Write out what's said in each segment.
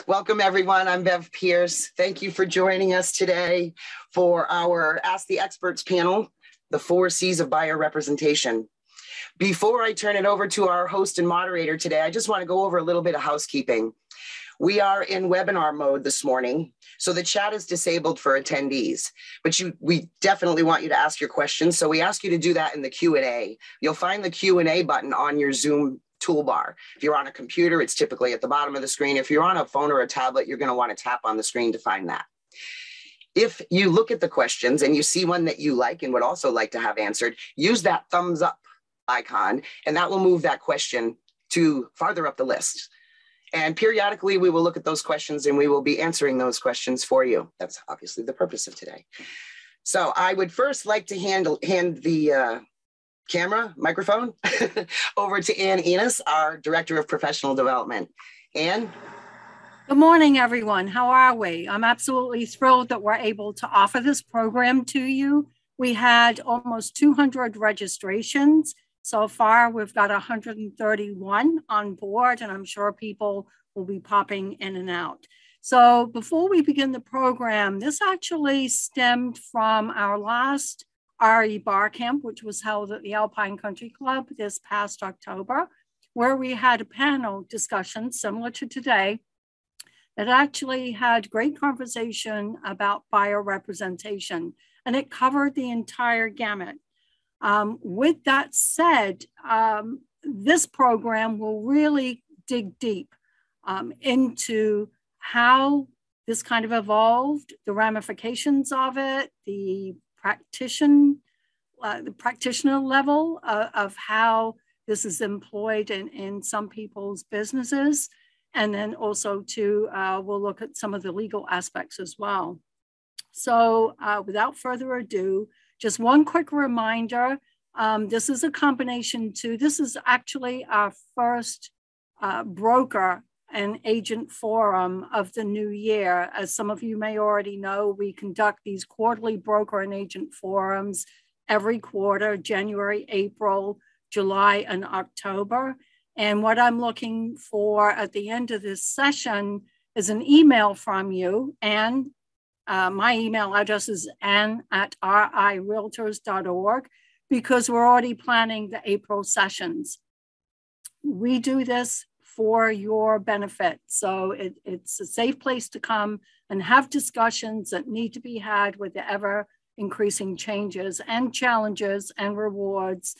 Welcome, everyone. I'm Bev Pierce. Thank you for joining us today for our Ask the Experts panel, the 4 C's of buyer representation. Before I turn it over to our host and moderator today, I just want to go over a little bit of housekeeping. We are in webinar mode this morning, so the chat is disabled for attendees, but we definitely want you to ask your questions. So we ask you to do that in the Q&A. You'll find the Q&A button on your Zoom toolbar. If you're on a computer, it's typically at the bottom of the screen. If you're on a phone or a tablet, you're going to want to tap on the screen to find that. If you look at the questions and you see one that you like and would also like to have answered, use that thumbs up icon, and that will move that question to farther up the list. And periodically, we will look at those questions and we will be answering those questions for you. That's obviously the purpose of today. So I would first like to hand the microphone over to Ann Enos, our Director of Professional Development. Ann? Good morning, everyone. How are we? I'm absolutely thrilled that we're able to offer this program to you. We had almost 200 registrations. So far, we've got 131 on board, and I'm sure people will be popping in and out. So before we begin the program, this actually stemmed from our last RE Bar Camp, which was held at the Alpine Country Club this past October, where we had a panel discussion similar to today that actually had great conversation about buyer representation, and it covered the entire gamut. With that said, this program will really dig deep into how this kind of evolved, the ramifications of it, the practitioner level of how this is employed in some people's businesses. And then also we'll look at some of the legal aspects as well. So without further ado, just one quick reminder, this is a combination too. This is actually our first broker and agent forum of the new year. As some of you may already know, we conduct these quarterly broker and agent forums every quarter, January, April, July, and October. And what I'm looking for at the end of this session is an email from you. And my email address is ann@rirealtors.org, because we're already planning the April sessions. We do this for your benefit. So it's a safe place to come and have discussions that need to be had with the ever increasing changes and challenges and rewards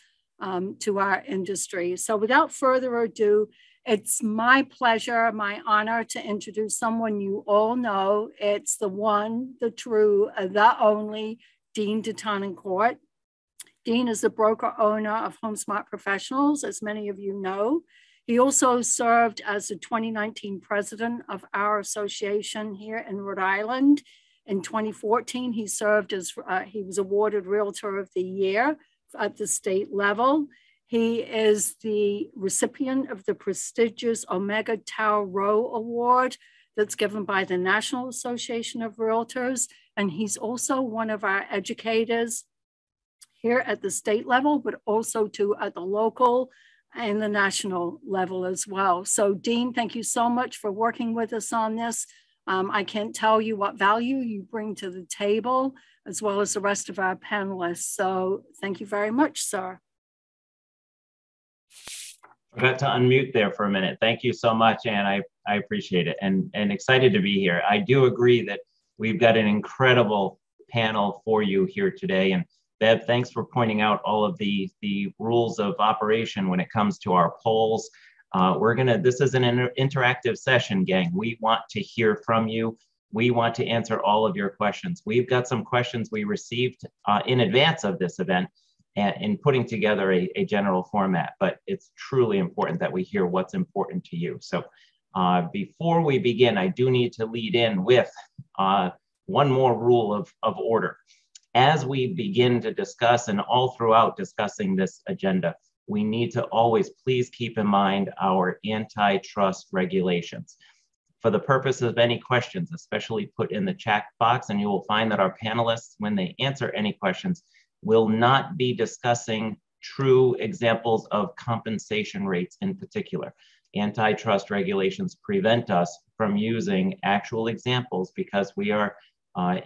to our industry. So without further ado, it's my pleasure, my honor to introduce someone you all know. It's the one, the true, the only Dean DeTonencourt. Dean is the broker owner of HomeSmart Professionals, as many of you know. He also served as the 2019 president of our association here in Rhode Island. In 2014, he served as, he was awarded Realtor of the Year at the state level. He is the recipient of the prestigious Omega Tau Rho Award that's given by the National Association of Realtors. And he's also one of our educators here at the state level, but also at the local and the national level as well. So Dean, thank you so much for working with us on this. I can't tell you what value you bring to the table, as well as the rest of our panelists. So thank you very much, sir. Forgot to unmute there for a minute. Thank you so much, Ann. I appreciate it and excited to be here. I do agree that we've got an incredible panel for you here today. And Bev, thanks for pointing out all of the rules of operation when it comes to our polls. This is an interactive session, gang. We want to hear from you. We want to answer all of your questions. We've got some questions we received in advance of this event and in putting together a general format, but it's truly important that we hear what's important to you. So before we begin, I do need to lead in with one more rule of order. As we begin to discuss and all throughout discussing this agenda, we need to always please keep in mind our antitrust regulations. For the purpose of any questions, especially put in the chat box, and you will find that our panelists, when they answer any questions, will not be discussing true examples of compensation rates in particular. antitrust regulations prevent us from using actual examples because we are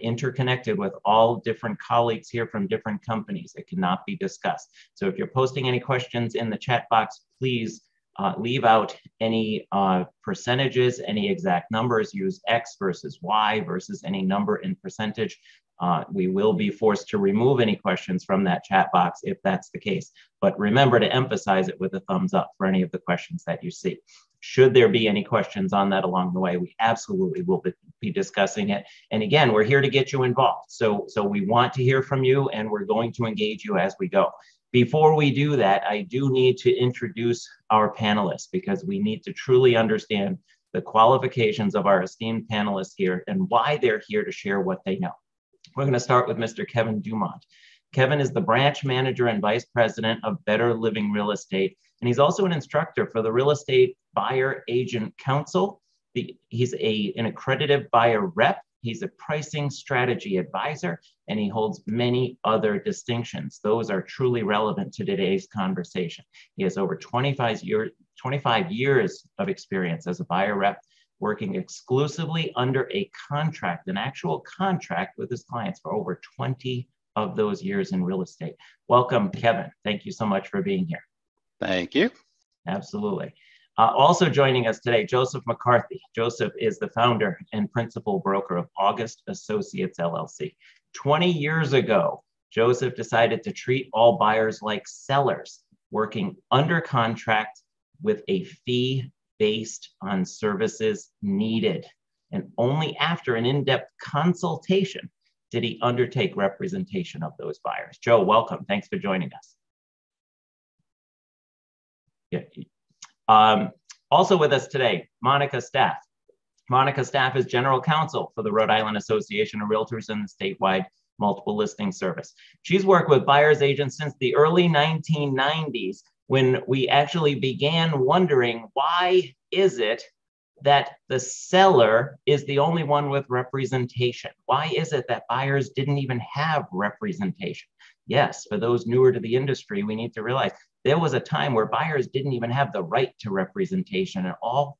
interconnected with all different colleagues here from different companies. It cannot be discussed. So if you're posting any questions in the chat box, please leave out any percentages, any exact numbers, use X versus Y versus any number in percentage. We will be forced to remove any questions from that chat box if that's the case. But remember to emphasize it with a thumbs up for any of the questions that you see. Should there be any questions on that along the way, we absolutely will be discussing it. And again, we're here to get you involved. So we want to hear from you, and we're going to engage you as we go. Before we do that, I do need to introduce our panelists because we need to truly understand the qualifications of our esteemed panelists here and why they're here to share what they know. We're going to start with Mr. Kevin Dumont. Kevin is the branch manager and vice president of Better Living Real Estate, and he's also an instructor for the Real Estate Buyer Agent Council. He's an accredited buyer rep. He's a pricing strategy advisor, and he holds many other distinctions. Those are truly relevant to today's conversation. He has over 25 years of experience as a buyer rep, working exclusively under a contract, an actual contract with his clients for over 20 of those years in real estate. Welcome, Kevin. Thank you so much for being here. Thank you. Absolutely. Also joining us today, Joseph McCarthy. Joseph is the founder and principal broker of August Associates, LLC. 20 years ago, Joseph decided to treat all buyers like sellers, working under contract with a fee based on services needed. And only after an in-depth consultation did he undertake representation of those buyers. Joe, welcome. Thanks for joining us. Yeah. Also with us today, Monica Staff. Monica Staff is General Counsel for the Rhode Island Association of Realtors and the Statewide Multiple Listing Service. She's worked with buyer's agents since the early 1990s, when we actually began wondering, why is it that the seller is the only one with representation? Why is it that buyers didn't even have representation? Yes, for those newer to the industry, we need to realize there was a time where buyers didn't even have the right to representation, and all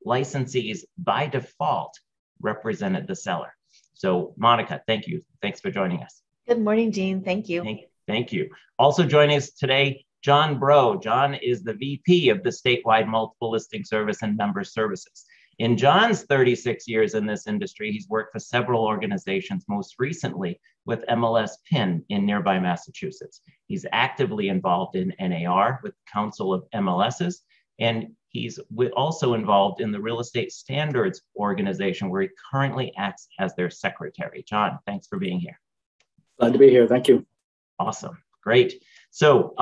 licensees by default represented the seller. So Monica, thank you. Thanks for joining us. Good morning, Dean. Thank you. Thank you. Also joining us today, John Bro. John is the VP of the Statewide Multiple Listing Service and Member Services. In John's 36 years in this industry, he's worked for several organizations, most recently with MLS PIN in nearby Massachusetts. He's actively involved in NAR with the Council of MLSs, and he's also involved in the Real Estate Standards Organization, where he currently acts as their secretary. John, thanks for being here. Glad to be here. Thank you. Awesome. Great. So,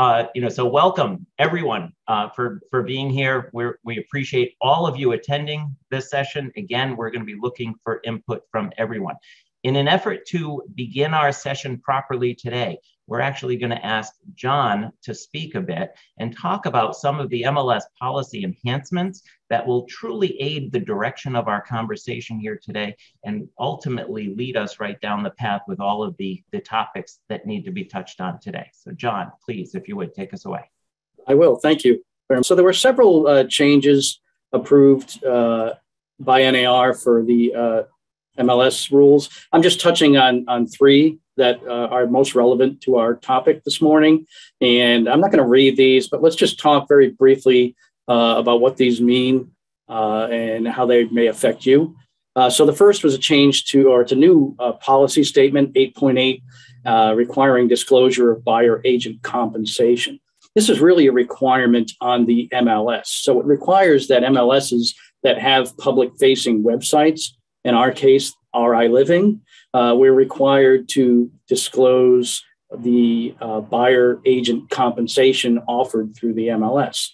so welcome everyone for being here. We appreciate all of you attending this session. Again, we're going to be looking for input from everyone. In an effort to begin our session properly today, we're actually going to ask John to speak a bit and talk about some of the MLS policy enhancements that will truly aid the direction of our conversation here today and ultimately lead us right down the path with all of the topics that need to be touched on today. So John, please, if you would, take us away. I will. Thank you. So there were several changes approved by NAR for the MLS rules. I'm just touching on three that are most relevant to our topic this morning. And I'm not going to read these, but let's just talk very briefly about what these mean and how they may affect you. So the first was a change it's a new policy statement, 8.8, requiring disclosure of buyer agent compensation. This is really a requirement on the MLS. So it requires that MLSs that have public-facing websites, in our case, RI Living, we're required to disclose the buyer agent compensation offered through the MLS.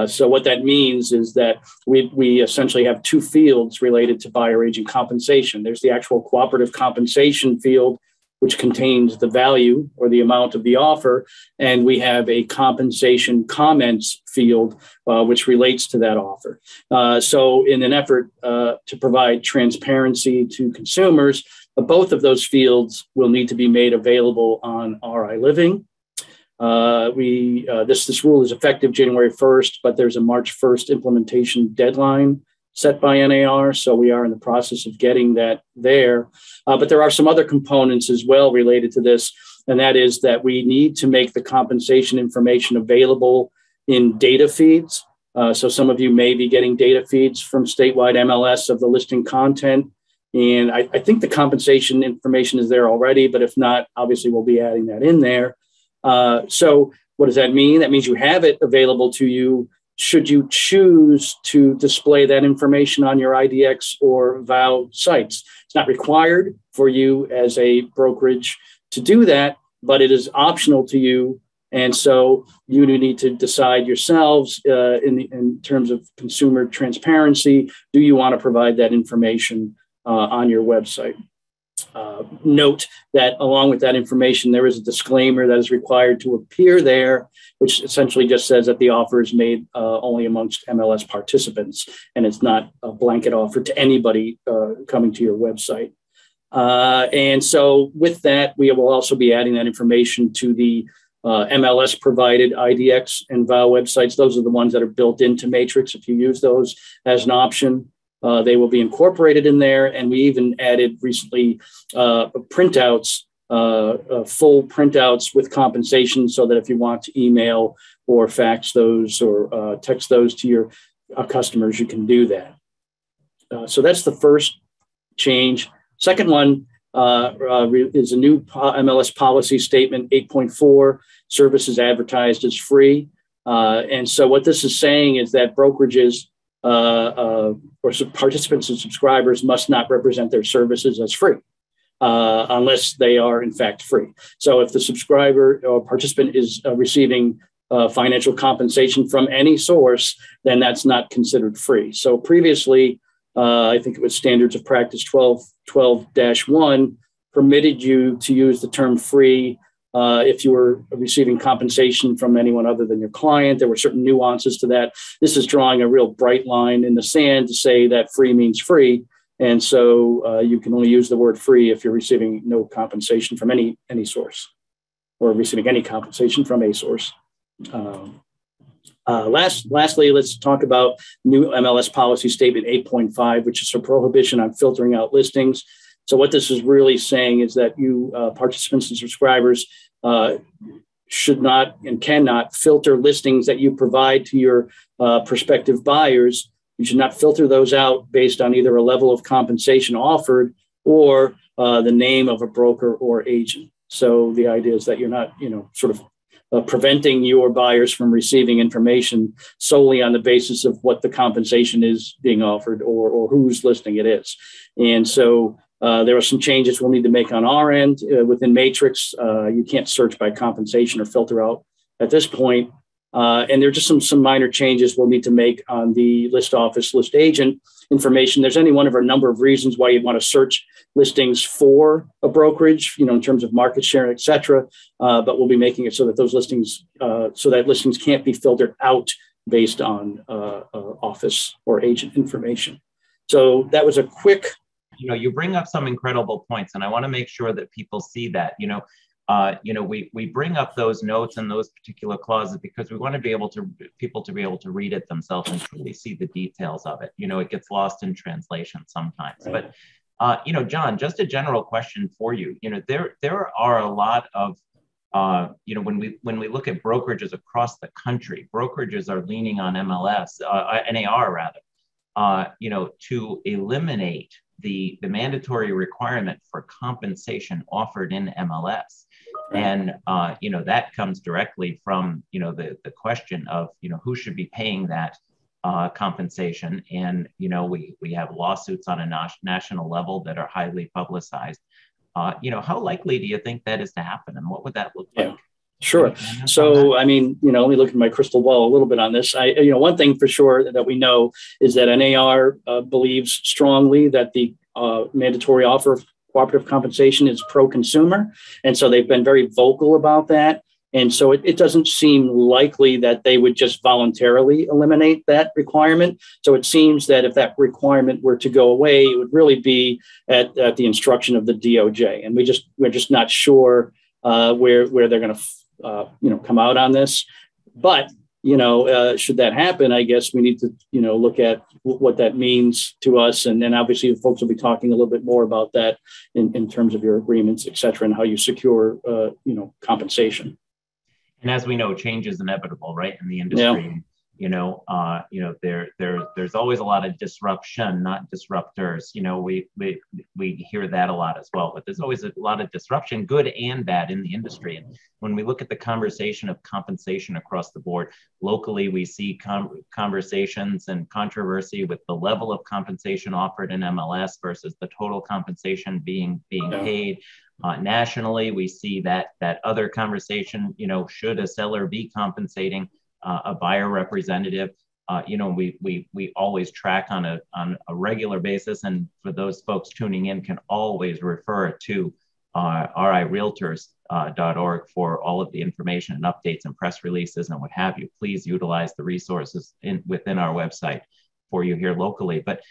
So what that means is that we essentially have two fields related to buyer agent compensation. There's the actual cooperative compensation field, which contains the value or the amount of the offer. And we have a compensation comments field, which relates to that offer. So in an effort to provide transparency to consumers, both of those fields will need to be made available on RI Living. This rule is effective January 1st, but there's a March 1st implementation deadline set by NAR. So we are in the process of getting that there. But there are some other components as well related to this, and that is that we need to make the compensation information available in data feeds. So some of you may be getting data feeds from statewide MLS of the listing content. And I think the compensation information is there already, but if not, obviously we'll be adding that in there. So what does that mean? That means you have it available to you should you choose to display that information on your IDX or VOW sites. It's not required for you as a brokerage to do that, but it is optional to you. And so you need to decide yourselves in terms of consumer transparency, do you want to provide that information on your website? Note that along with that information, there is a disclaimer that is required to appear there, which essentially just says that the offer is made only amongst MLS participants, and it's not a blanket offer to anybody coming to your website. And so with that, we will also be adding that information to the MLS provided IDX and VOW websites. Those are the ones that are built into Matrix. If you use those as an option, they will be incorporated in there. And we even added recently printouts, full printouts with compensation, so that if you want to email or fax those or text those to your customers, you can do that. So that's the first change. Second one is a new MLS policy statement 8.4, services advertised as free. And so what this is saying is that brokerages or participants and subscribers must not represent their services as free unless they are in fact free. So if the subscriber or participant is receiving financial compensation from any source, then that's not considered free. So previously, I think it was Standards of Practice 12-1 permitted you to use the term free if you were receiving compensation from anyone other than your client. There were certain nuances to that. This is drawing a real bright line in the sand to say that free means free. And so you can only use the word free if you're receiving no compensation from any source or receiving any compensation from a source. Lastly, let's talk about new MLS policy statement 8.5, which is a prohibition on filtering out listings. So what this is really saying is that you participants and subscribers should not and cannot filter listings that you provide to your prospective buyers. You should not filter those out based on either a level of compensation offered or the name of a broker or agent. So the idea is that you're not, sort of preventing your buyers from receiving information solely on the basis of what the compensation is being offered or whose listing it is. And so there are some changes we'll need to make on our end within Matrix. You can't search by compensation or filter out at this point. And there are just some minor changes we'll need to make on the list office, list agent information. There's any one of a number of reasons why you'd want to search listings for a brokerage, in terms of market share, et cetera. But we'll be making it so that those listings, listings can't be filtered out based on office or agent information. So that was a quick. You bring up some incredible points, and I want to make sure that people see that. We bring up those notes and those particular clauses because we want to be able to people to be able to read it themselves and truly see the details of it. It gets lost in translation sometimes. Right. But John, just a general question for you. There are a lot of when we look at brokerages across the country, brokerages are leaning on MLS, NAR rather, to eliminate the mandatory requirement for compensation offered in MLS. And, that comes directly from, the question of, who should be paying that compensation. And, we have lawsuits on a national level that are highly publicized. How likely do you think that is to happen? And what would that look like? Yeah. Sure. So, let me look at my crystal ball a little bit on this. One thing for sure that we know is that NAR believes strongly that the mandatory offer of cooperative compensation is pro-consumer. And so they've been very vocal about that. And so it doesn't seem likely that they would just voluntarily eliminate that requirement. So it seems that if that requirement were to go away, it would really be at the instruction of the DOJ. And we're just not sure where they're going to come out on this. But should that happen, I guess we need to, look at what that means to us. And then obviously the folks will be talking a little bit more about that in terms of your agreements, et cetera, and how you secure, compensation. And as we know, change is inevitable, right, in the industry. Yeah. There's always a lot of disruption, not disruptors. We hear that a lot as well, but there's always a lot of disruption, good and bad, in the industry. And when we look at the conversation of compensation across the board, locally, we see conversations and controversy with the level of compensation offered in MLS versus the total compensation being paid. Nationally, we see that other conversation, should a seller be compensating a buyer representative? We always track on a regular basis, and for those folks tuning in, can always refer to RIRealtors.org for all of the information and updates and press releases and what have you. Please utilize the resources within our website for you here locally. But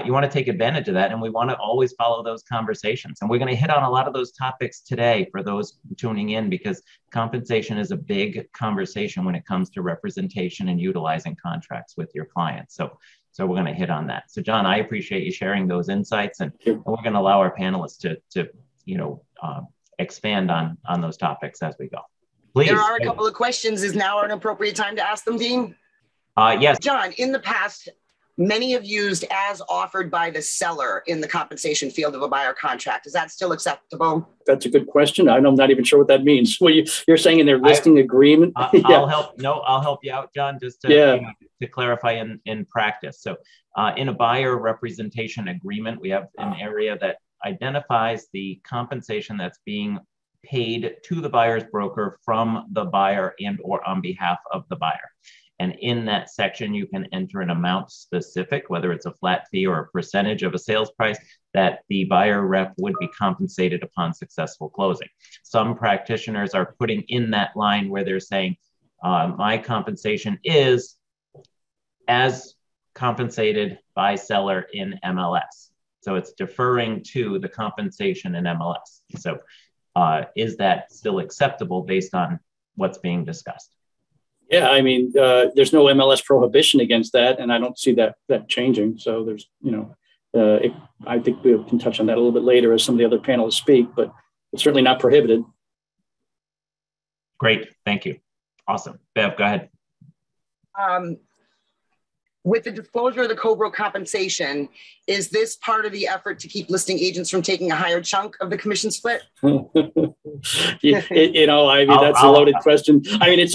you want to take advantage of that, and we want to always follow those conversations. And we're going to hit on a lot of those topics today for those tuning in, because compensation is a big conversation when it comes to representation and utilizing contracts with your clients. So we're going to hit on that. So John, I appreciate you sharing those insights, and we're going to allow our panelists to expand on those topics as we go. Please. There are a couple of questions. Is now an appropriate time to ask them, Dean? Yes. John, in the past, many have used as offered by the seller in the compensation field of a buyer contract. Is that still acceptable? That's a good question. I'm not even sure what that means. Well, you're saying in their listing agreement? I'll help you out, John, just to clarify in practice. So in a buyer representation agreement, we have an area that identifies the compensation that's being paid to the buyer's broker from the buyer and or on behalf of the buyer. And in that section, you can enter an amount specific, whether it's a flat fee or a percentage of a sales price, that the buyer rep would be compensated upon successful closing. Some practitioners are putting in that line where they're saying, my compensation is as compensated by seller in MLS. So it's deferring to the compensation in MLS. So is that still acceptable based on what's being discussed? Yeah, I mean, there's no MLS prohibition against that, and I don't see that changing. So there's, I think we can touch on that a little bit later as some of the other panelists speak, but it's certainly not prohibited. Great, thank you. Awesome. Bev, go ahead. With the disclosure of the co-broke compensation, is this part of the effort to keep listing agents from taking a higher chunk of the commission split? That's a loaded question. I mean, it's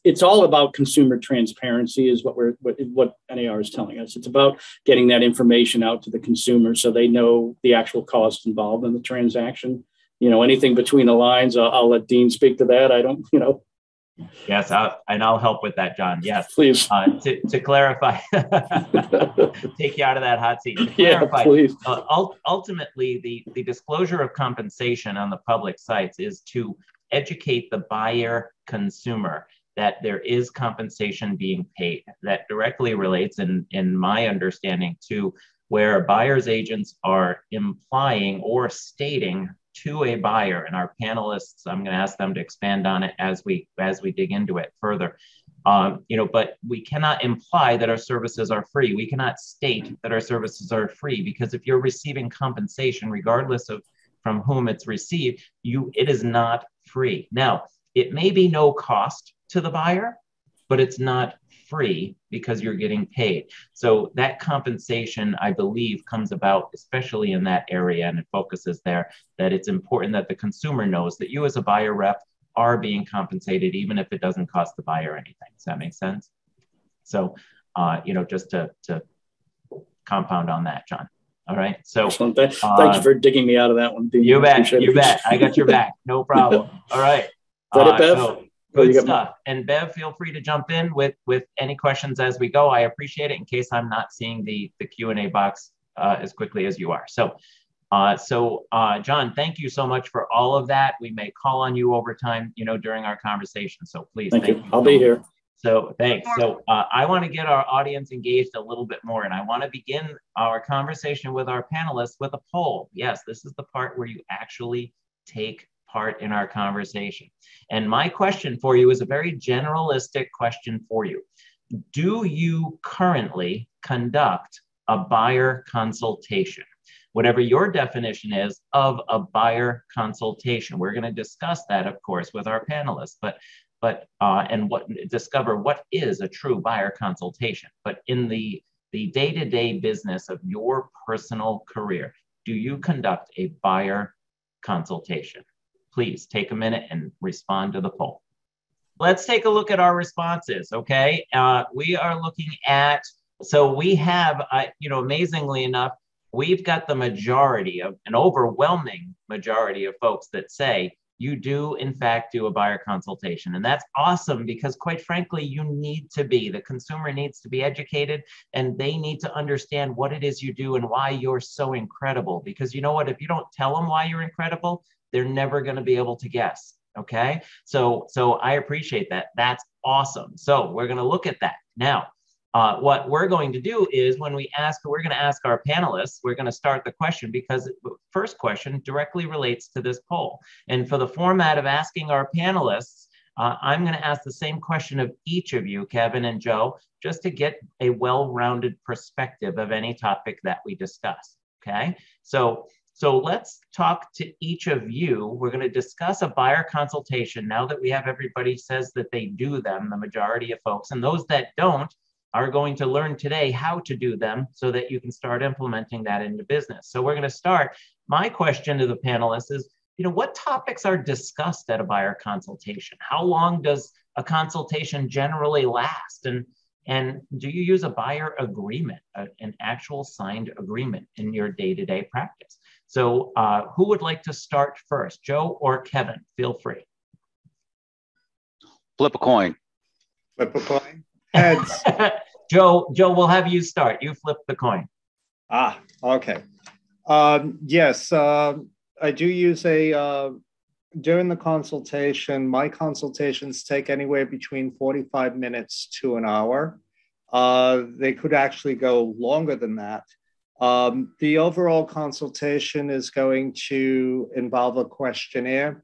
it's all about consumer transparency is what NAR is telling us. It's about getting that information out to the consumer so they know the actual costs involved in the transaction. Anything between the lines, I'll let Dean speak to that. I don't, Yes, I'll help with that, John. Yes, please. To clarify, take you out of that hot seat. To clarify, please. Ultimately, the disclosure of compensation on the public sites is to educate the buyer consumer that there is compensation being paid. That directly relates, in my understanding, to where buyer's agents are implying or stating to a buyer, and our panelists, I'm going to ask them to expand on it as we dig into it further. But we cannot imply that our services are free. We cannot state that our services are free, because if you're receiving compensation, regardless of from whom it's received, it is not free. Now, it may be no cost to the buyer, but it's not free because you're getting paid. So that compensation, I believe, comes about, especially in that area, and it focuses there, that it's important that the consumer knows that you as a buyer rep are being compensated, even if it doesn't cost the buyer anything. Does that make sense? So, just to compound on that, John. All right. So thank you for digging me out of that one, Dean. You bet. I got your back. No problem. All right. Is that it, Bev? Good stuff. And Bev, feel free to jump in with any questions as we go. I appreciate it, in case I'm not seeing the Q&A box as quickly as you are. So John, thank you so much for all of that. We may call on you over time, during our conversation. So please, thank you. I'll be here. So thanks. So I want to get our audience engaged a little bit more, and I want to begin our conversation with our panelists with a poll. Yes, this is the part where you actually take part in our conversation. And my question for you is a very generalistic question for you. Do you currently conduct a buyer consultation? Whatever your definition is of a buyer consultation. We're going to discuss that, of course, with our panelists, and discover what is a true buyer consultation. But in the day-to-day business of your personal career, do you conduct a buyer consultation? Please take a minute and respond to the poll. Let's take a look at our responses, okay? We are looking at, so we have, amazingly enough, we've got the majority of, an overwhelming majority of folks that say you do, in fact, do a buyer consultation. And that's awesome because, quite frankly, the consumer needs to be educated, and they need to understand what it is you do and why you're so incredible. Because you know what? If you don't tell them why you're incredible, they're never going to be able to guess. Okay. So I appreciate that. That's awesome. So we're going to look at that. Now, what we're going to do is we're going to ask our panelists, we're going to start the question because the first question directly relates to this poll. And for the format of asking our panelists, I'm going to ask the same question of each of you, Kevin and Joe, just to get a well-rounded perspective of any topic that we discuss. Okay. So let's talk to each of you. We're going to discuss a buyer consultation now that we have everybody says that they do them, the majority of folks, and those that don't are going to learn today how to do them so that you can start implementing that into business. So we're going to start. My question to the panelists is, what topics are discussed at a buyer consultation? How long does a consultation generally last? And do you use a buyer agreement, an actual signed agreement in your day-to-day practice? So who would like to start first, Joe or Kevin? Feel free. Flip a coin. Flip a coin. Heads. Joe, we'll have you start. You flip the coin. Okay. Yes, I do use during the consultation, my consultations take anywhere between 45 minutes to an hour. They could actually go longer than that. The overall consultation is going to involve a questionnaire.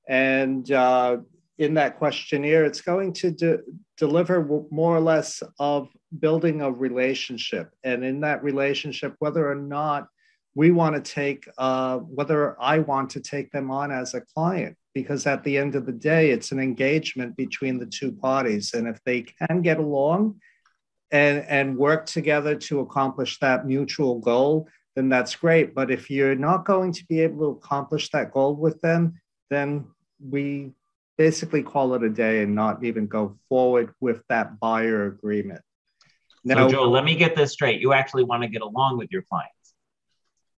And in that questionnaire, it's going to deliver more or less of building a relationship. And in that relationship, whether or not we want to take, whether I want to take them on as a client, because at the end of the day, it's an engagement between the two parties. And if they can get along and work together to accomplish that mutual goal, then that's great. But if you're not going to be able to accomplish that goal with them, then we basically call it a day and not even go forward with that buyer agreement. Now, so Joe, let me get this straight. You actually want to get along with your clients.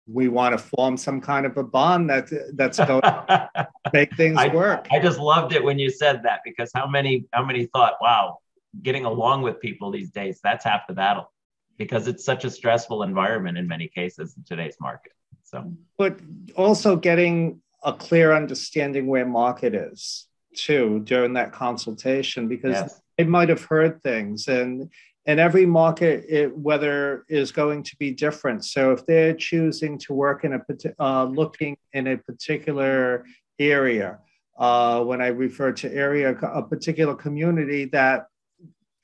We want to form some kind of a bond that's going to make things work. I just loved it when you said that, because how many thought, wow, getting along with people these days, that's half the battle, because it's such a stressful environment in many cases in today's market. So, but also getting a clear understanding where market is too during that consultation, because they might have heard things, and every market weather is going to be different. So if they're choosing to work in looking in a particular area, when I refer to area, a particular community, that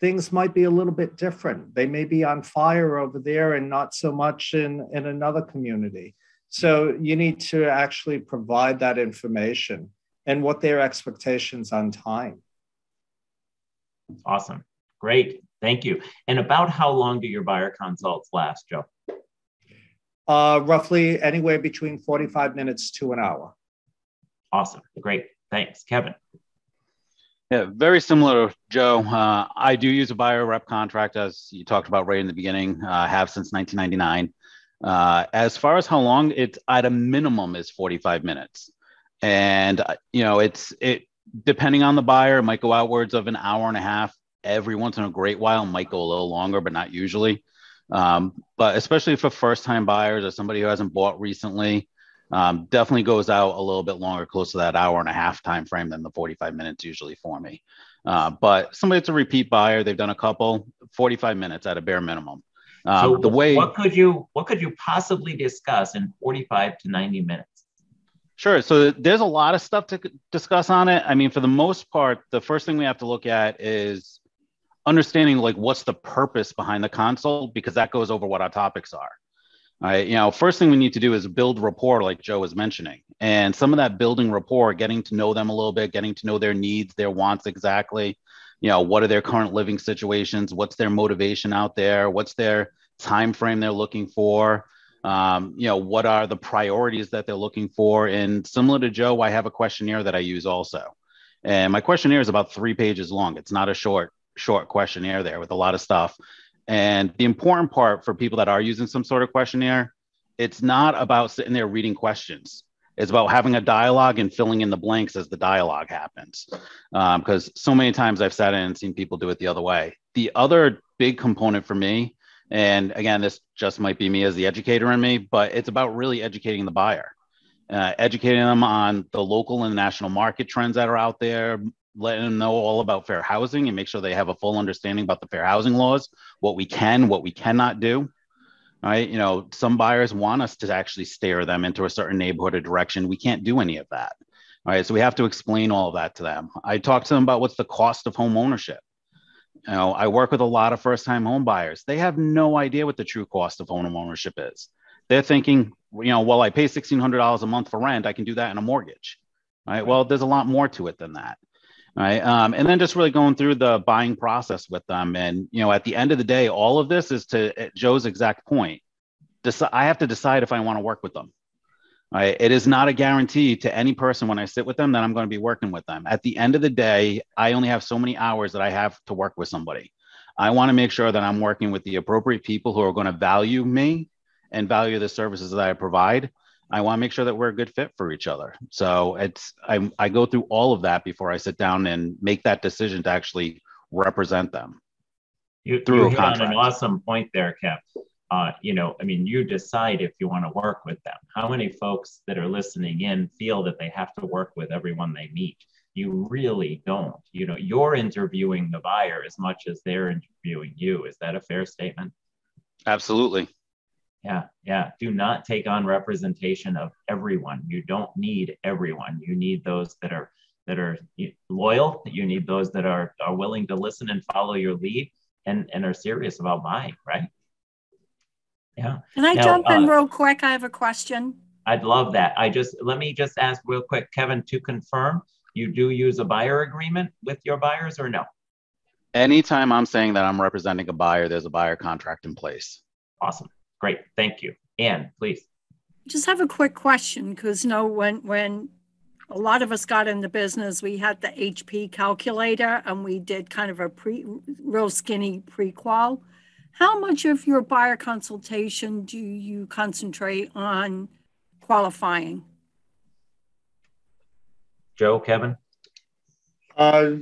things might be a little bit different. They may be on fire over there and not so much in another community. So you need to actually provide that information and what their expectations on time. Awesome. Great. Thank you. And about how long do your buyer consults last, Joe? Roughly anywhere between 45 minutes to an hour. Awesome. Great. Thanks. Kevin. Yeah, very similar to Joe. I do use a buyer rep contract, as you talked about right in the beginning. I have since 1999. As far as how long, it's at a minimum is 45 minutes. And, it depending on the buyer, it might go outwards of an hour and a half. Every once in a great while, it might go a little longer, but not usually. But especially for first-time buyers or somebody who hasn't bought recently, definitely goes out a little bit longer, close to that hour and a half time frame than the 45 minutes usually for me. But somebody that's a repeat buyer, they've done a couple, 45 minutes at a bare minimum. So what could you possibly discuss in 45 to 90 minutes? Sure. So there's a lot of stuff to discuss on it. I mean, for the most part, the first thing we have to look at is understanding like what's the purpose behind the consult, because that goes over what our topics are. All right. First thing we need to do is build rapport, like Joe was mentioning. And some of that building rapport, getting to know them a little bit, getting to know their needs, their wants exactly. What are their current living situations? What's their motivation out there? What's their time frame they're looking for? What are the priorities that they're looking for? And similar to Joe, I have a questionnaire that I use also. And my questionnaire is about 3 pages long. It's not a short questionnaire there with a lot of stuff. And the important part for people that are using some sort of questionnaire, it's not about sitting there reading questions. It's about having a dialogue and filling in the blanks as the dialogue happens. Because so many times I've sat in and seen people do it the other way. The other big component for me, and again, this just might be me as the educator in me, but it's about really educating the buyer, educating them on the local and national market trends that are out there, letting them know all about fair housing and make sure they have a full understanding about the fair housing laws, what we can, what we cannot do. All right. Some buyers want us to actually steer them into a certain neighborhood or direction. We can't do any of that. All right. So we have to explain all of that to them. I talk to them about what's the cost of home ownership. I work with a lot of first-time home buyers. They have no idea what the true cost of home ownership is. They're thinking, well, I pay $1,600 a month for rent. I can do that in a mortgage. All right. Well, there's a lot more to it than that. All right. And then just really going through the buying process with them. And, at the end of the day, all of this is to Joe's exact point. I have to decide if I want to work with them. All right. It is not a guarantee to any person when I sit with them that I'm going to be working with them. At the end of the day, I only have so many hours that I have to work with somebody. I want to make sure that I'm working with the appropriate people who are going to value me and value the services that I provide. I want to make sure that we're a good fit for each other. So I go through all of that before I sit down and make that decision to actually represent them. You hit on an awesome point there, Kev. You decide if you want to work with them. How many folks that are listening in feel that they have to work with everyone they meet? You really don't. You're interviewing the buyer as much as they're interviewing you. Is that a fair statement? Absolutely. Yeah. Do not take on representation of everyone. You don't need everyone. You need those that are loyal. You need those that are willing to listen and follow your lead and are serious about buying, right? Yeah. Can I jump in real quick? I have a question. I'd love that. Let me just ask real quick, Kevin, to confirm, you do use a buyer agreement with your buyers or no? Anytime I'm saying that I'm representing a buyer, there's a buyer contract in place. Awesome. Great. Thank you. Ann, please. Just have a quick question because, when a lot of us got into business, we had the HP calculator and we did kind of a real skinny pre-qual. How much of your buyer consultation do you concentrate on qualifying? Joe, Kevin? A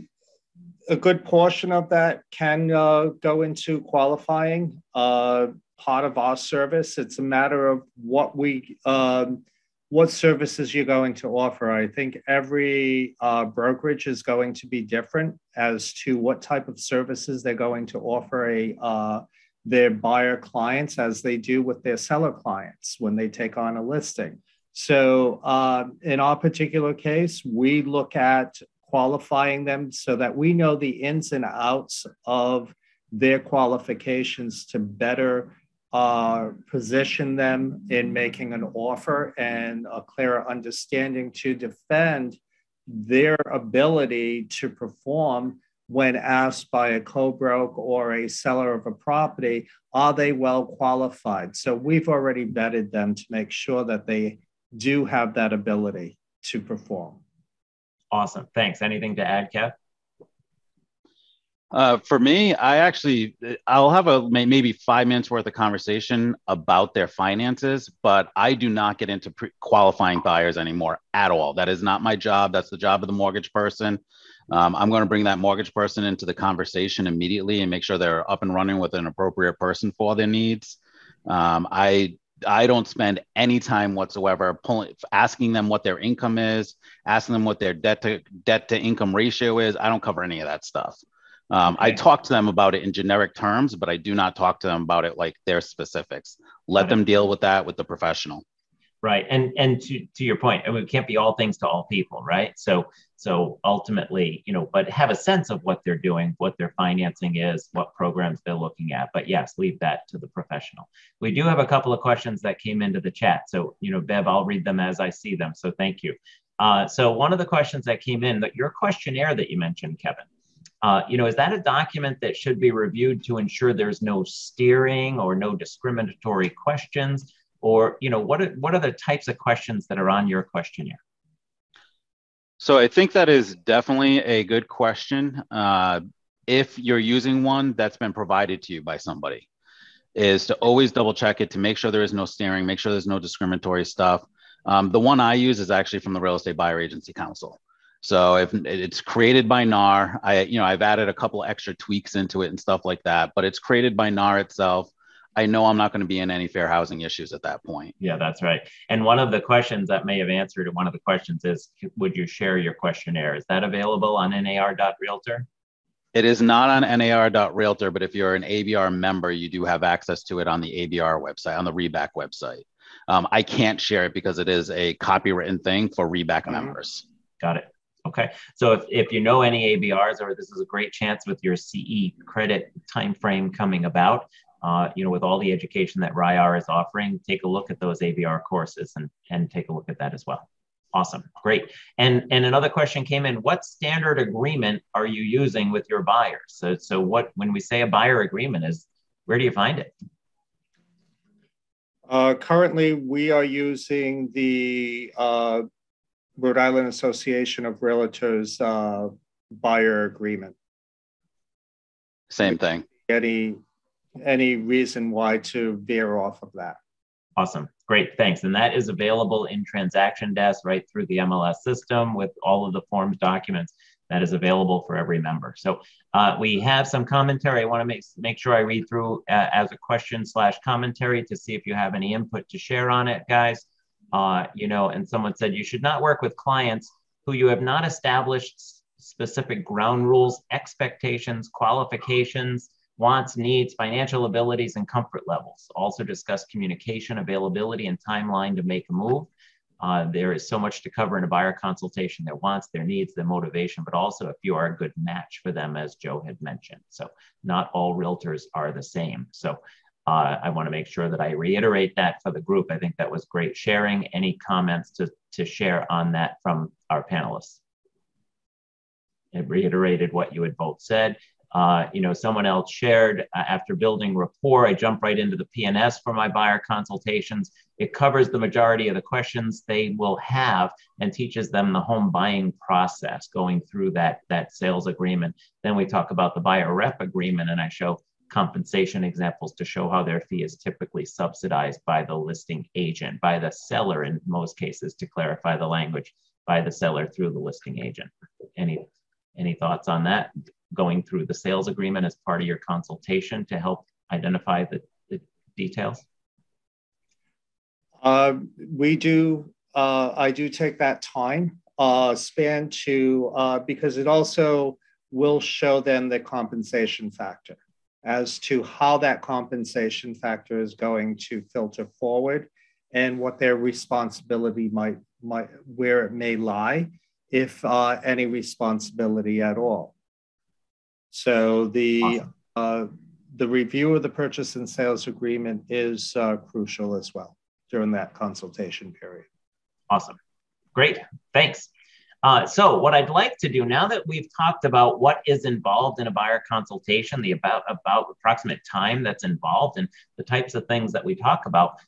good portion of that can go into qualifying. Part of our service, it's a matter of what services you're going to offer. I think every brokerage is going to be different as to what type of services they're going to offer their buyer clients as they do with their seller clients when they take on a listing. So in our particular case, we look at qualifying them so that we know the ins and outs of their qualifications to better position them in making an offer and a clearer understanding to defend their ability to perform when asked by a co-broke or a seller of a property, are they well qualified? So we've already vetted them to make sure that they do have that ability to perform. Awesome. Thanks. Anything to add, Kev? For me, I'll have maybe 5 minutes worth of conversation about their finances, but I do not get into qualifying buyers anymore at all. That is not my job. That's the job of the mortgage person. I'm going to bring that mortgage person into the conversation immediately and make sure they're up and running with an appropriate person for their needs. I don't spend any time whatsoever asking them what their income is, asking them what their debt to income ratio is. I don't cover any of that stuff. Okay. I talk to them about it in generic terms, but I do not talk to them about it like their specifics. Let them deal with that with the professional. Right. And to your point, I mean, it can't be all things to all people, right? So ultimately, but have a sense of what they're doing, what their financing is, what programs they're looking at. But yes, leave that to the professional. We do have a couple of questions that came into the chat. So, Bev, I'll read them as I see them. So thank you. So one of the questions that came in, that your questionnaire that you mentioned, Kevin, is that a document that should be reviewed to ensure there's no steering or no discriminatory questions? Or, what are the types of questions that are on your questionnaire? So I think that is definitely a good question. If you're using one that's been provided to you by somebody, is to always double check it to make sure there is no steering, make sure there's no discriminatory stuff. The one I use is actually from the Real Estate Buyer Agency Council. So if it's created by NAR, I've added a couple extra tweaks into it and stuff like that, but it's created by NAR itself. I know I'm not going to be in any fair housing issues at that point. Yeah, that's right. And one of the questions that may have answered one of the questions is, would you share your questionnaire? Is that available on nar.realtor? It is not on nar.realtor, but if you're an ABR member, you do have access to it on the ABR website, on the REBAC website. I can't share it because it is a copywritten thing for REBAC members. Got it. Okay. So if you know any ABRs, or this is a great chance with your CE credit timeframe coming about, with all the education that RIAR is offering, take a look at those ABR courses and take a look at that as well. Awesome. Great. And another question came in, what standard agreement are you using with your buyers? So when we say a buyer agreement where do you find it? Currently, we are using the Rhode Island Association of Realtors buyer agreement. Same thing. Any reason why to veer off of that? Awesome. Great. Thanks. And that is available in Transaction Desk right through the MLS system with all of the forms documents that is available for every member. So we have some commentary. I want to make sure I read through as a question/commentary to see if you have any input to share on it, guys. And someone said you should not work with clients who you have not established specific ground rules, expectations, qualifications, wants, needs, financial abilities, and comfort levels. Also discuss communication, availability, and timeline to make a move. There is so much to cover in a buyer consultation: their wants, their needs, their motivation, but also if you are a good match for them, as Joe had mentioned. So not all realtors are the same. So I want to make sure that I reiterate that for the group. I think that was great sharing. Any comments to share on that from our panelists? It reiterated what you had both said. Someone else shared, after building rapport, I jump right into the P&S for my buyer consultations. It covers the majority of the questions they will have and teaches them the home buying process, going through that sales agreement. Then we talk about the buyer rep agreement, and I show compensation examples to show how their fee is typically subsidized by the listing agent, by the seller in most cases, to clarify the language, by the seller through the listing agent. Any thoughts on that? Going through the sales agreement as part of your consultation to help identify the details? We do. I do take that time span because it also will show them the compensation factor as to how that compensation factor is going to filter forward and what their responsibility might where it may lie, if any responsibility at all. So awesome. The review of the purchase and sales agreement is crucial as well during that consultation period. Awesome. Great. Thanks. So what I'd like to do, now that we've talked about what is involved in a buyer consultation, the about approximate time that's involved, and the types of things that we talk about,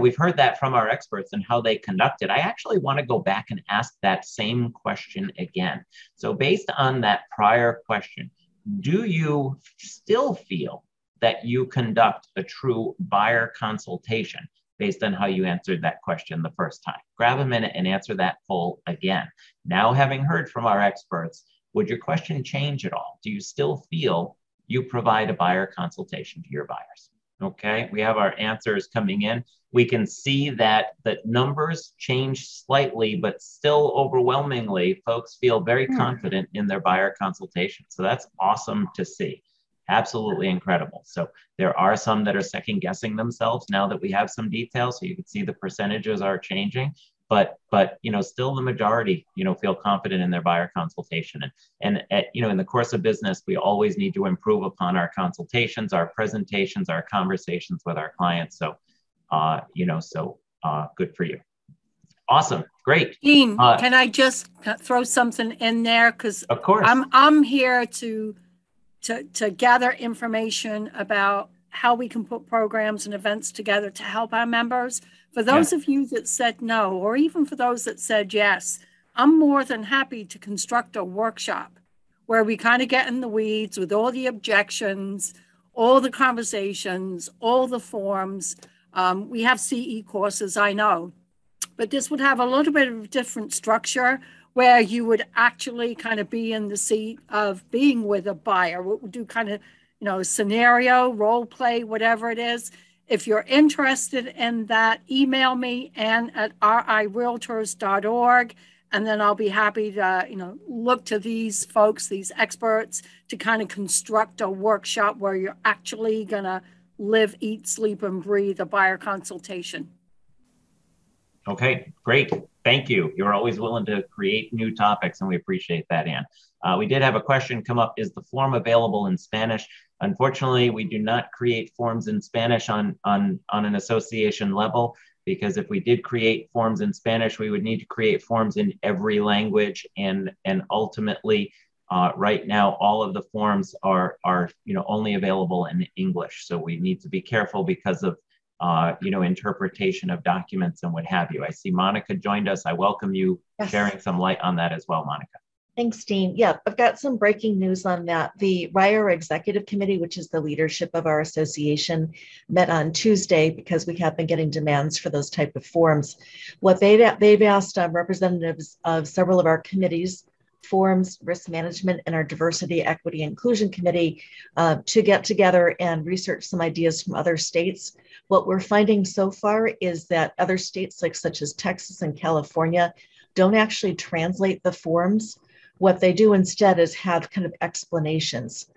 we've heard that from our experts and how they conduct it. I actually want to go back and ask that same question again. So based on that prior question, do you still feel that you conduct a true buyer consultation based on how you answered that question the first time? Grab a minute and answer that poll again. Now, having heard from our experts, would your question change at all? Do you still feel you provide a buyer consultation to your buyers? Okay, we have our answers coming in. We can see that the numbers change slightly, but still overwhelmingly, folks feel very confident in their buyer consultation. So that's awesome to see. absolutely incredible. So there are some that are second guessing themselves now that we have some details. So you can see the percentages are changing, but still the majority, feel confident in their buyer consultation. And in the course of business, we always need to improve upon our consultations, our presentations, our conversations with our clients. So, good for you. Awesome. Great. Dean, can I just throw something in there? Because of course, I'm here to gather information about how we can put programs and events together to help our members. For those of you that said no, or even for those that said yes, I'm more than happy to construct a workshop where we kind of get in the weeds with all the objections, all the conversations, all the forms. We have CE courses, I know, but this would have a little bit of a different structure where you would actually kind of be in the seat of being with a buyer. We'll do kind of, scenario, role play, whatever it is. If you're interested in that, email me, ann@rirealtors.org, and then I'll be happy to, look to these folks, these experts, to kind of construct a workshop where you're actually going to live, eat, sleep, and breathe a buyer consultation. Okay, great. Thank you. You're always willing to create new topics, and we appreciate that, Ann. We did have a question come up. Is the form available in Spanish? Unfortunately, we do not create forms in Spanish on an association level, because if we did create forms in Spanish, we would need to create forms in every language. And ultimately, right now, all of the forms are only available in English. So we need to be careful because of interpretation of documents and what have you. I see Monica joined us. I welcome you. Yes. Sharing some light on that as well, Monica. Thanks, Dean. Yeah, I've got some breaking news on that. The RIRE Executive Committee, which is the leadership of our association, met on Tuesday because we have been getting demands for those type of forms. What they've asked representatives of several of our committees, Forms, Risk Management, and our Diversity, Equity, Inclusion Committee to get together and research some ideas from other states. What we're finding so far is that other states such as Texas and California don't actually translate the forms. What they do instead is have kind of explanations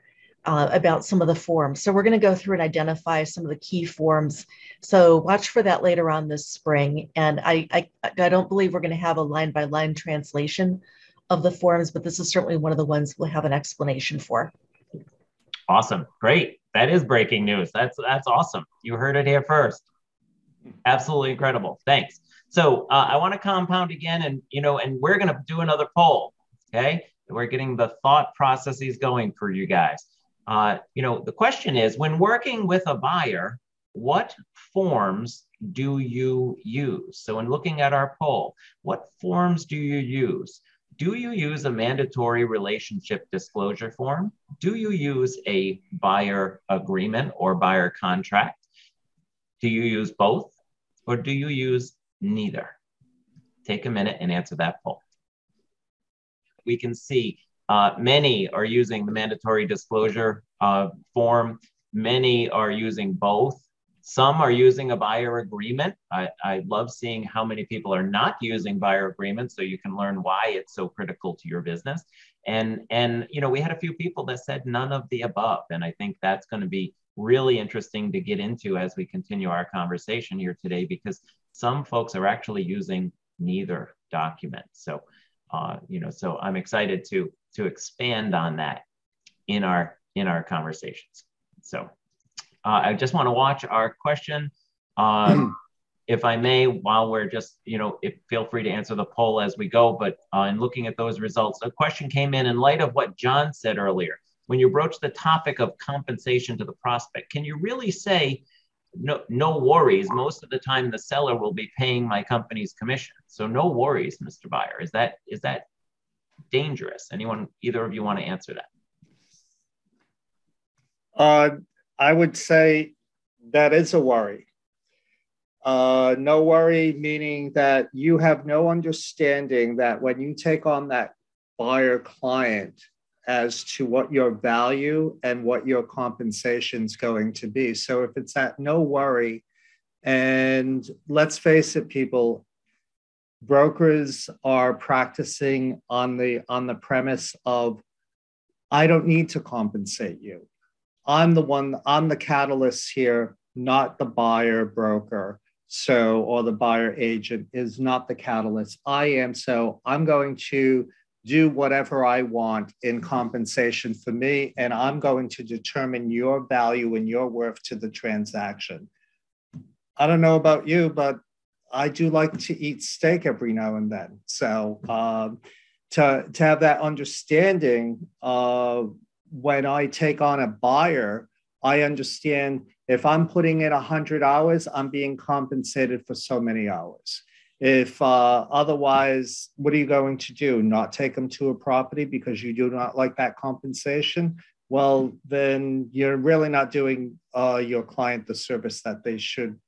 about some of the forms. So we're going to go through and identify some of the key forms. So watch for that later on this spring. And I don't believe we're going to have a line-by-line translation of the forms, but this is certainly one of the ones we'll have an explanation for. Awesome. Great. That is breaking news. That's awesome. You heard it here first. Absolutely incredible. Thanks. So I want to compound again, and we're going to do another poll. Okay. We're getting the thought processes going for you guys. The question is, when working with a buyer, what forms do you use? So in looking at our poll, what forms do you use? Do you use a mandatory relationship disclosure form? Do you use a buyer agreement or buyer contract? Do you use both, or do you use neither? Take a minute and answer that poll. We can see many are using the mandatory disclosure form. Many are using both. Some are using a buyer agreement. I love seeing how many people are not using buyer agreements, so you can learn why it's so critical to your business. And we had a few people that said none of the above. And I think that's going to be really interesting to get into as we continue our conversation here today, because some folks are actually using neither document. So, so I'm excited to expand on that in our conversations. So I just want to watch our question. If I may, while we're just, feel free to answer the poll as we go, but in looking at those results, a question came in light of what John said earlier. When you broach the topic of compensation to the prospect, can you really say, no worries, most of the time the seller will be paying my company's commission. So no worries, Mr. Buyer. Is that dangerous? Either of you want to answer that? I would say that is a worry. No worry, meaning that you have no understanding that when you take on that buyer client as to what your value and what your compensation is going to be. So if it's at no worry, and let's face it, people, brokers are practicing on the premise of, I don't need to compensate you. I'm the catalyst here, not the buyer broker. So, or the buyer agent is not the catalyst. I am. So I'm going to do whatever I want in compensation for me, and I'm going to determine your value and your worth to the transaction. I don't know about you, but I do like to eat steak every now and then. So to have that understanding, when I take on a buyer, I understand if I'm putting in 100 hours, I'm being compensated for so many hours. If otherwise, what are you going to do? Not take them to a property because you do not like that compensation? Well, then you're really not doing your client the service that they should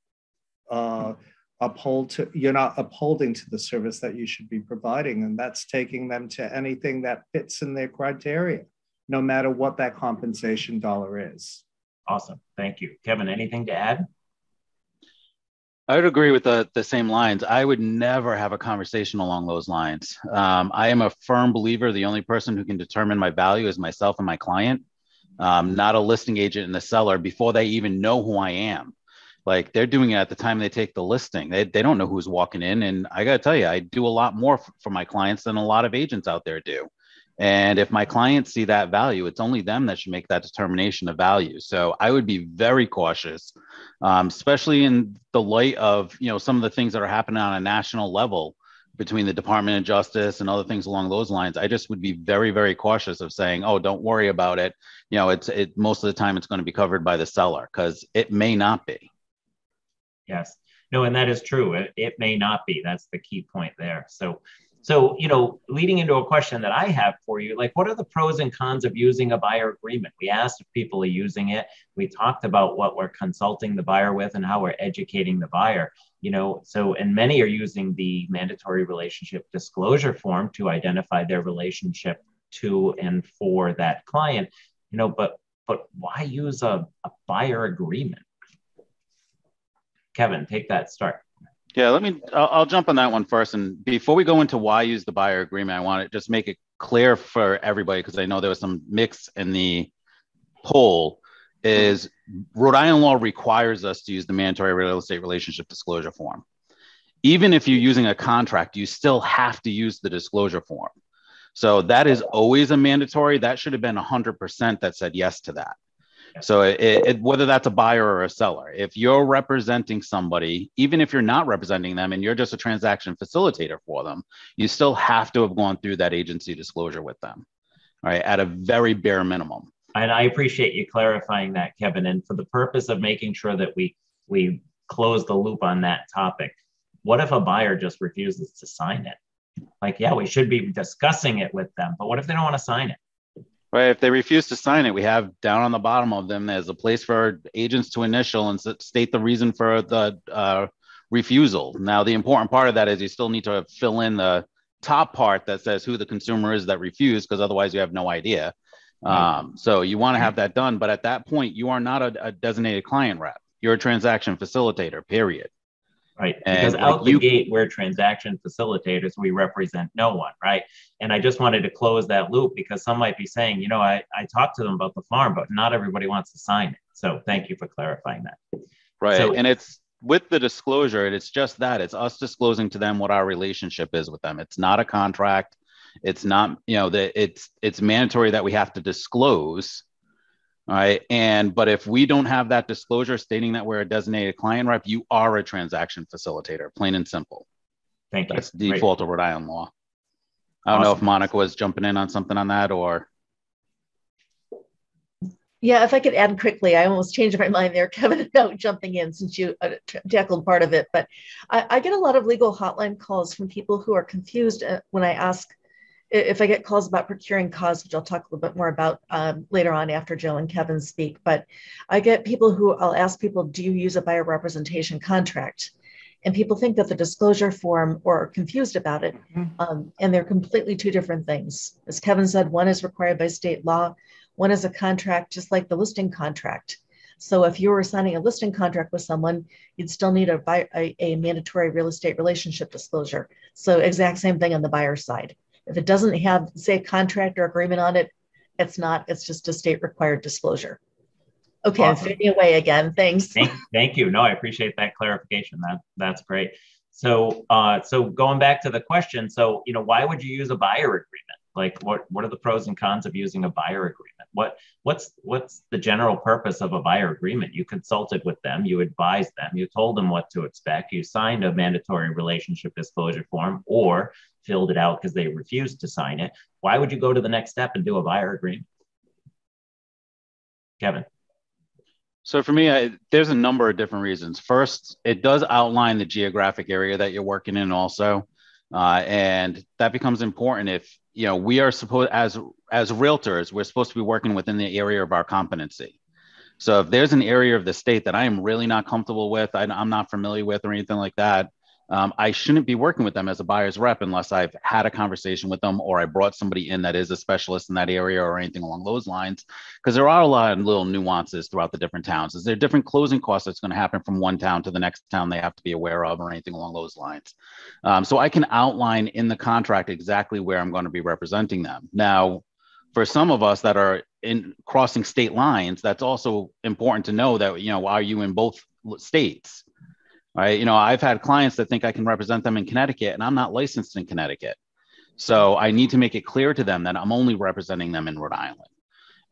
uphold to. You're not upholding to the service that you should be providing. And that's taking them to anything that fits in their criteria, no matter what that compensation dollar is. Awesome. Thank you. Kevin, anything to add? I would agree with the same lines. I would never have a conversation along those lines. I am a firm believer the only person who can determine my value is myself and my client, not a listing agent and the seller before they even know who I am. Like, they're doing it at the time they take the listing. They don't know who's walking in. And I got to tell you, I do a lot more for my clients than a lot of agents out there do. And if my clients see that value, it's only them that should make that determination of value. So I would be very cautious, especially in the light of, some of the things that are happening on a national level between the Department of Justice and other things along those lines. I just would be very, very cautious of saying, oh, don't worry about it. Most of the time it's going to be covered by the seller, because it may not be. Yes. No, and that is true. It may not be. That's the key point there. So, leading into a question that I have for you, like, what are the pros and cons of using a buyer agreement? We asked if people are using it. We talked about what we're consulting the buyer with and how we're educating the buyer, and many are using the mandatory relationship disclosure form to identify their relationship to and for that client, but why use a buyer agreement? Kevin, take that start. Yeah, I'll jump on that one first. And before we go into why use the buyer agreement, I want to just make it clear for everybody, because I know there was some mix in the poll, is Rhode Island law requires us to use the mandatory real estate relationship disclosure form. Even if you're using a contract, you still have to use the disclosure form. So that is always a mandatory. That should have been 100% that said yes to that. So whether that's a buyer or a seller, if you're representing somebody, even if you're not representing them and you're just a transaction facilitator for them, you still have to have gone through that agency disclosure with them, right, at a very bare minimum. And I appreciate you clarifying that, Kevin. And for the purpose of making sure that we close the loop on that topic, what if a buyer just refuses to sign it? Like, yeah, we should be discussing it with them, but what if they don't want to sign it? Right. If they refuse to sign it, we have down on the bottom of them, there's a place for agents to initial and state the reason for the refusal. Now, the important part of that is you still need to fill in the top part that says who the consumer is that refused, because otherwise you have no idea. Right. So you want to have that done. But at that point, you are not a designated client rep. You're a transaction facilitator, period. Right. Because out the gate, we're transaction facilitators. We represent no one. Right. And I just wanted to close that loop, because some might be saying, I talked to them about the farm, but not everybody wants to sign it. So thank you for clarifying that. Right. So, and it's with the disclosure, it's just that it's us disclosing to them what our relationship is with them. It's not a contract. It's not, it's mandatory that we have to disclose. All right. But if we don't have that disclosure stating that we're a designated client rep, you are a transaction facilitator, plain and simple. Thank you. That's default of Rhode Island law. I don't know if Monica was jumping in on something on that or. Yeah, if I could add quickly, I almost changed my mind there, Kevin, about jumping in since you tackled part of it. But I get a lot of legal hotline calls from people who are confused when I ask if I get calls about procuring cause, which I'll talk a little bit more about later on after Joe and Kevin speak. But I get people who I'll ask people, do you use a buyer representation contract? And people think that the disclosure form or are confused about it. And they're completely two different things. As Kevin said, one is required by state law. One is a contract, just like the listing contract. So if you were signing a listing contract with someone, you'd still need a mandatory real estate relationship disclosure. So exact same thing on the buyer side. If it doesn't have, say, a contract or agreement on it, it's not, it's just a state required disclosure. Okay, Awesome. I'm fading away again. Thanks. Thank you. No, I appreciate that clarification. That's great. So, so going back to the question, so, why would you use a buyer agreement? Like, what are the pros and cons of using a buyer agreement? What's the general purpose of a buyer agreement? You consulted with them, you advised them, you told them what to expect, you signed a mandatory relationship disclosure form or filled it out because they refused to sign it. Why would you go to the next step and do a buyer agreement? Kevin. So for me, there's a number of different reasons. First, it does outline the geographic area that you're working in also. And that becomes important if, we are supposed, as realtors, we're supposed to be working within the area of our competency. So if there's an area of the state that I am really not comfortable with, I'm not familiar with or anything like that, I shouldn't be working with them as a buyer's rep unless I've had a conversation with them or I brought somebody in that is a specialist in that area or anything along those lines. Because there are a lot of little nuances throughout the different towns. Is there different closing costs that's going to happen from one town to the next town they have to be aware of or anything along those lines? So I can outline in the contract exactly where I'm going to be representing them. Now, for some of us that are in crossing state lines, that's also important to know that, are you in both states? Right. I've had clients that think I can represent them in Connecticut and I'm not licensed in Connecticut. So I need to make it clear to them that I'm only representing them in Rhode Island.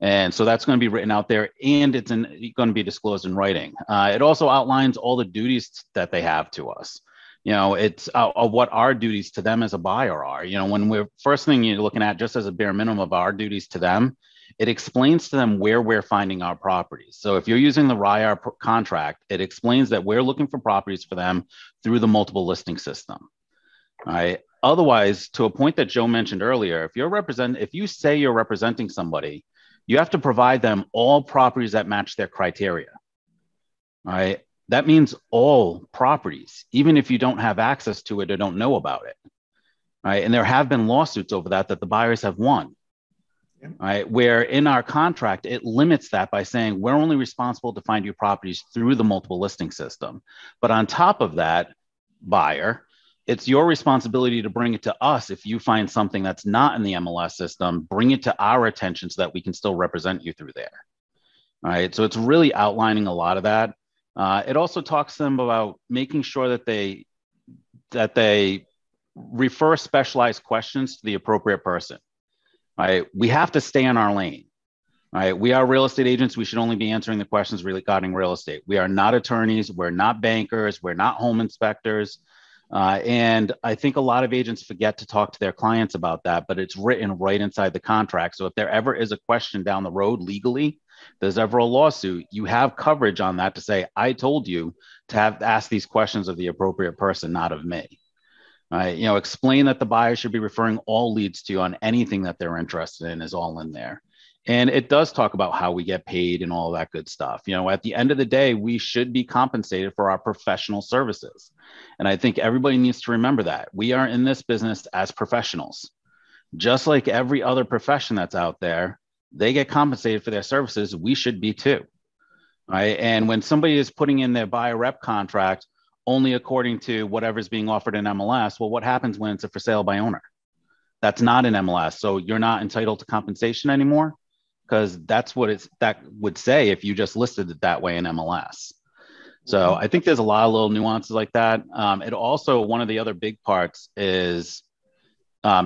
And so that's going to be written out there and it's going to be disclosed in writing. It also outlines all the duties that they have to us. It's what our duties to them as a buyer are. When we're first thing you're looking at just as a bare minimum of our duties to them, it explains to them where we're finding our properties. So if you're using the RIAR contract, it explains that we're looking for properties for them through the multiple listing system. All right. Otherwise, to a point that Joe mentioned earlier, if you say you're representing somebody, you have to provide them all properties that match their criteria. All right. That means all properties, even if you don't have access to it or don't know about it. All right. And there have been lawsuits over that the buyers have won. Right, where in our contract, it limits that by saying we're only responsible to find you properties through the multiple listing system. But on top of that, buyer, it's your responsibility to bring it to us. If you find something that's not in the MLS system, bring it to our attention so that we can still represent you through there. All right, so it's really outlining a lot of that. It also talks to them about making sure that they refer specialized questions to the appropriate person. Right, we have to stay in our lane. Right, we are real estate agents. We should only be answering the questions regarding real estate. We are not attorneys. We're not bankers. We're not home inspectors. And I think a lot of agents forget to talk to their clients about that, but it's written right inside the contract. So if there ever is a question down the road legally, there's ever a lawsuit, you have coverage on that to say, I told you to ask these questions of the appropriate person, not of me. Right, explain that the buyer should be referring all leads to you on anything that they're interested in is all in there. And it does talk about how we get paid and all that good stuff. At the end of the day, we should be compensated for our professional services. And I think everybody needs to remember that. We are in this business as professionals. Just like every other profession that's out there, they get compensated for their services. We should be too. Right. And when somebody is putting in their buyer rep contract, only according to whatever's being offered in MLS. Well, what happens when it's a for sale by owner? That's not in MLS. So you're not entitled to compensation anymore because that's what that would say if you just listed it that way in MLS. So I think there's a lot of little nuances like that. It also, one of the other big parts is,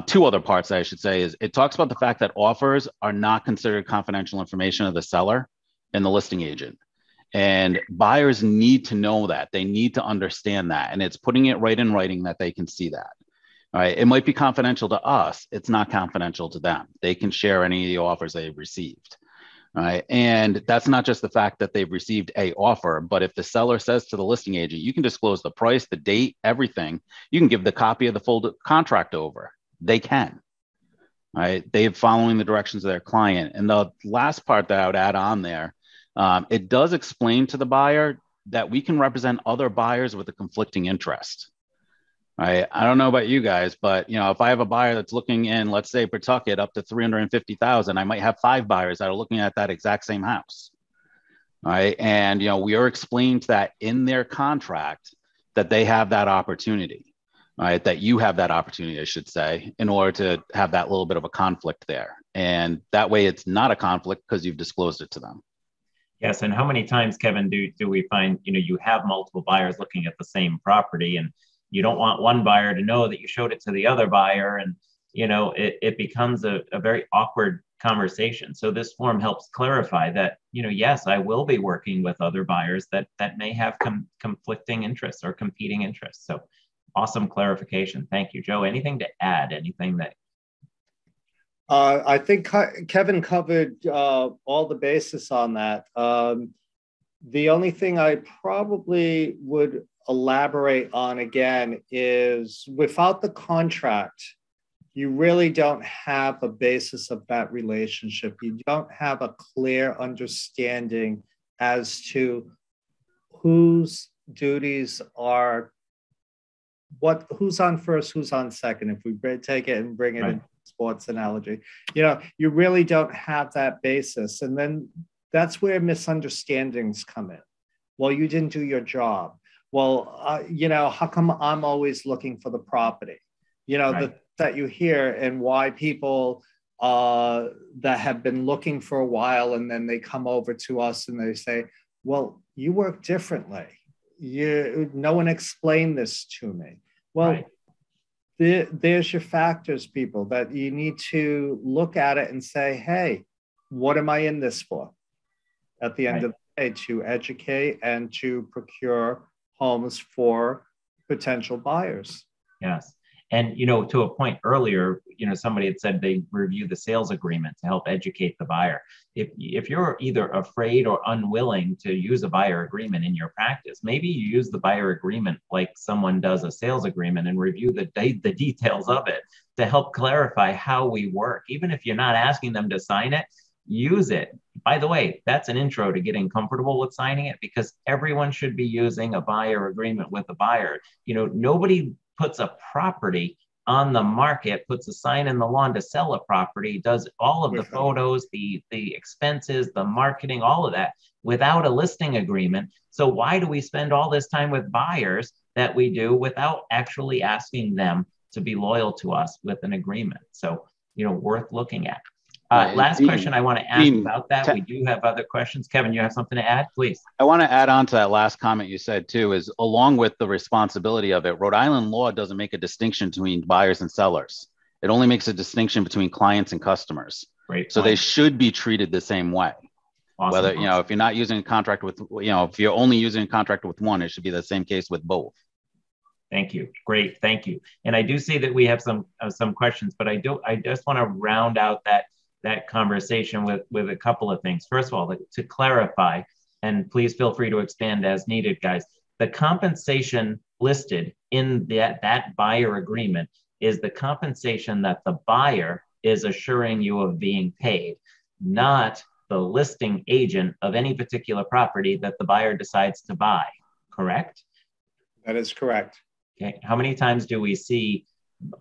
two other parts I should say, is it talks about the fact that offers are not considered confidential information of the seller and the listing agent. And buyers need to know that. They need to understand that. And it's putting it right in writing that they can see that. All right. It might be confidential to us. It's not confidential to them. They can share any of the offers they've received. All right. And that's not just the fact that they've received a offer, but if the seller says to the listing agent, you can disclose the price, the date, everything, you can give the copy of the full contract over. They can. All right. They're following the directions of their client. And the last part that I would add on there, it does explain to the buyer that we can represent other buyers with a conflicting interest. Right? I don't know about you guys, but if I have a buyer that's looking in, let's say Pawtucket up to 350,000, I might have 5 buyers that are looking at that exact same house. Right? And we are explaining to that in their contract that they have that opportunity. Right? That you have that opportunity, I should say, in order to have that little bit of a conflict there. And that way it's not a conflict because you've disclosed it to them. Yes, and how many times, Kevin, do we find, you have multiple buyers looking at the same property, and you don't want one buyer to know that you showed it to the other buyer, and it becomes a very awkward conversation. So this form helps clarify that, yes, I will be working with other buyers that may have conflicting interests or competing interests. So awesome clarification. Thank you, Joe. Anything to add? Anything that? I think Kevin covered all the basis on that. The only thing I probably would elaborate on again is without the contract, you really don't have a basis of that relationship. You don't have a clear understanding as to whose duties are who's on first, who's on second. If we take it and bring it into sports analogy, you really don't have that basis. And then that's where misunderstandings come in. Well, you didn't do your job. Well, how come I'm always looking for the property? That you hear, and why people that have been looking for a while, and then they come over to us and they say, well, you work differently. No one explained this to me. Well, there's your factors, people, that you need to look at it and say, hey, what am I in this for? At the end of the day, to educate and to procure homes for potential buyers. Yes. And, to a point earlier, somebody had said they review the sales agreement to help educate the buyer. If you're either afraid or unwilling to use a buyer agreement in your practice, maybe you use the buyer agreement like someone does a sales agreement and review the details of it to help clarify how we work. Even if you're not asking them to sign it, use it. By the way, that's an intro to getting comfortable with signing it, because everyone should be using a buyer agreement with a buyer. Nobody puts a property on the market, puts a sign in the lawn to sell a property, does all of the photos, the expenses, the marketing, all of that without a listing agreement. So why do we spend all this time with buyers that we do without actually asking them to be loyal to us with an agreement? So, worth looking at. Last question I want to ask about that. We do have other questions. Kevin, you have something to add, please? I want to add on to that last comment you said too, is along with the responsibility of it, Rhode Island law doesn't make a distinction between buyers and sellers. It only makes a distinction between clients and customers. Great. So they should be treated the same way. Awesome. Whether, if you're not using a contract with, if you're only using a contract with one, it should be the same case with both. Thank you. Great. Thank you. And I do see that we have some questions, but I just want to round out that conversation with a couple of things. First of all, to clarify, and please feel free to expand as needed, guys, the compensation listed in that buyer agreement is the compensation that the buyer is assuring you of being paid, not the listing agent of any particular property that the buyer decides to buy, correct? That is correct. Okay. How many times do we see